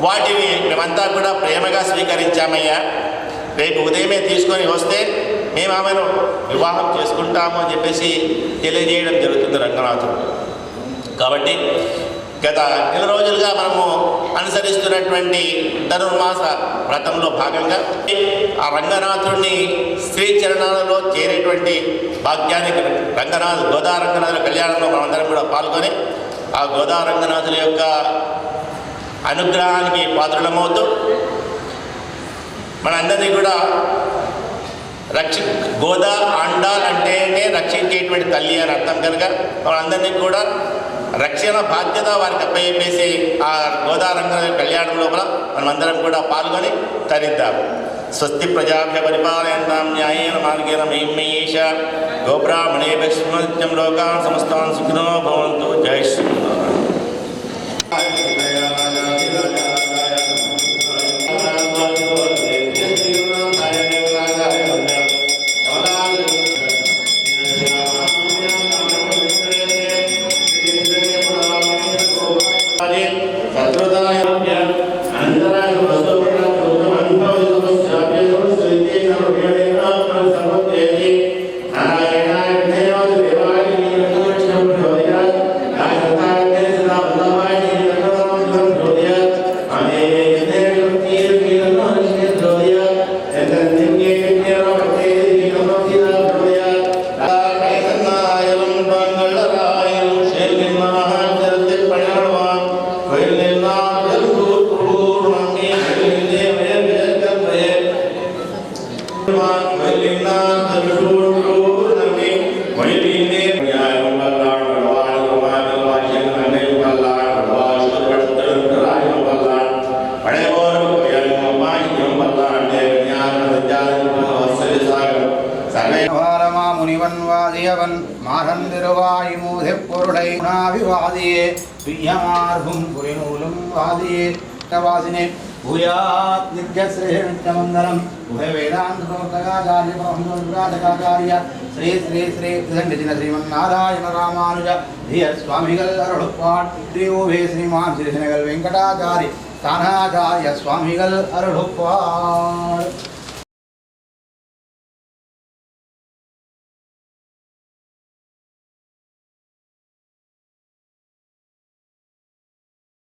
వాటిని మేమంతా కూడా ప్రేమగా స్వీకరించామయ్యా. రేపు ఉదయమే తీసుకొని వస్తే మేము ఆమెను వివాహం చేసుకుంటాము అని చెప్పేసి తెలియజేయడం జరుగుతుంది రంగనాథుడు. కాబట్టి గత నెల రోజులుగా మనము అనుసరిస్తున్నటువంటి ధనుర్మాస వ్రతంలో భాగంగా ఆ రంగనాథుడిని స్త్రీ చరణాలలో చేరేటువంటి భాగ్యానికి గోదా రంగనాథుల కళ్యాణంలో మనమందరం కూడా పాల్గొని ఆ గోదా రంగనాథుల యొక్క అనుగ్రహానికి పాత్రులమవుతూ మనందరినీ కూడా గోదా ఆండాల్ అంటేనే రక్షించేటువంటి తల్లి అని అర్థం కనుక మనందరినీ కూడా రక్షణ బాధ్యత వారికి అప్పయ్యేసి ఆ గోదా రంగనాథుల కళ్యాణం లోపల మనమందరం కూడా పాల్గొని తరిద్దాం. స్వస్తి ప్రజాభ్య పరిపాలయంతాం న్యాయేన మార్గేణ మహిం మహేష గోబ్రాహ్మణేభ్యః శుభమస్తం లోకాన్ సమస్తాన్ సుఖినో భవంతు. జై శ్రీరామ్. వాసినే భూయాత్ నిత్యశ్రేష్టమంగళం ఉభయ వేదాంతోక్తగాచార్య బ్రహ్మోద్ఘాతకాచార్య శ్రీ శ్రీ శ్రీ త్రిదండిన శ్రీమన్నారాయణ రామానుజ ధియ స్వామిగల్ అరుళుపాట్ శ్రీ ఓభే శ్రీమాన్ శ్రీ వెంకటాచారి தானாச்சாரிய சுவாமிகள் அருள்வார்.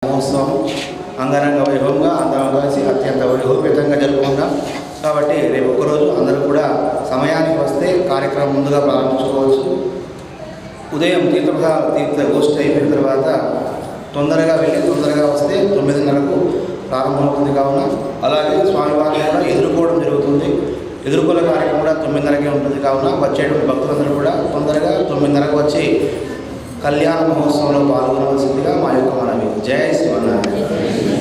మహోత్సవం అంగరంగ వైభవంగా అందరం కలిసి అత్యంత వైభవపేతంగా జరుపుకుంటాం. కాబట్టి రేపు ఒక్కరోజు అందరూ కూడా సమయానికి వస్తే కార్యక్రమం ముందుగా ప్రారంభించుకోవచ్చు. ఉదయం తీర్థ గోష్ఠి అయిపోయిన తర్వాత తొందరగా వెళ్ళి తొందరగా వస్తే 9:30కు ప్రారంభమవుతుంది. కావున అలాగే స్వామివారిని కూడా ఎదుర్కోవడం జరుగుతుంది. ఎదుర్కొనే కార్యక్రమం కూడా 9:30కే ఉంటుంది. కావున వచ్చేటువంటి భక్తులందరూ కూడా తొందరగా 9:30కు వచ్చి కళ్యాణ మహోత్సవంలో పాల్గొనవలసిందిగా మా యొక్క మనవి. జై శ్రీమన్నారాయణ.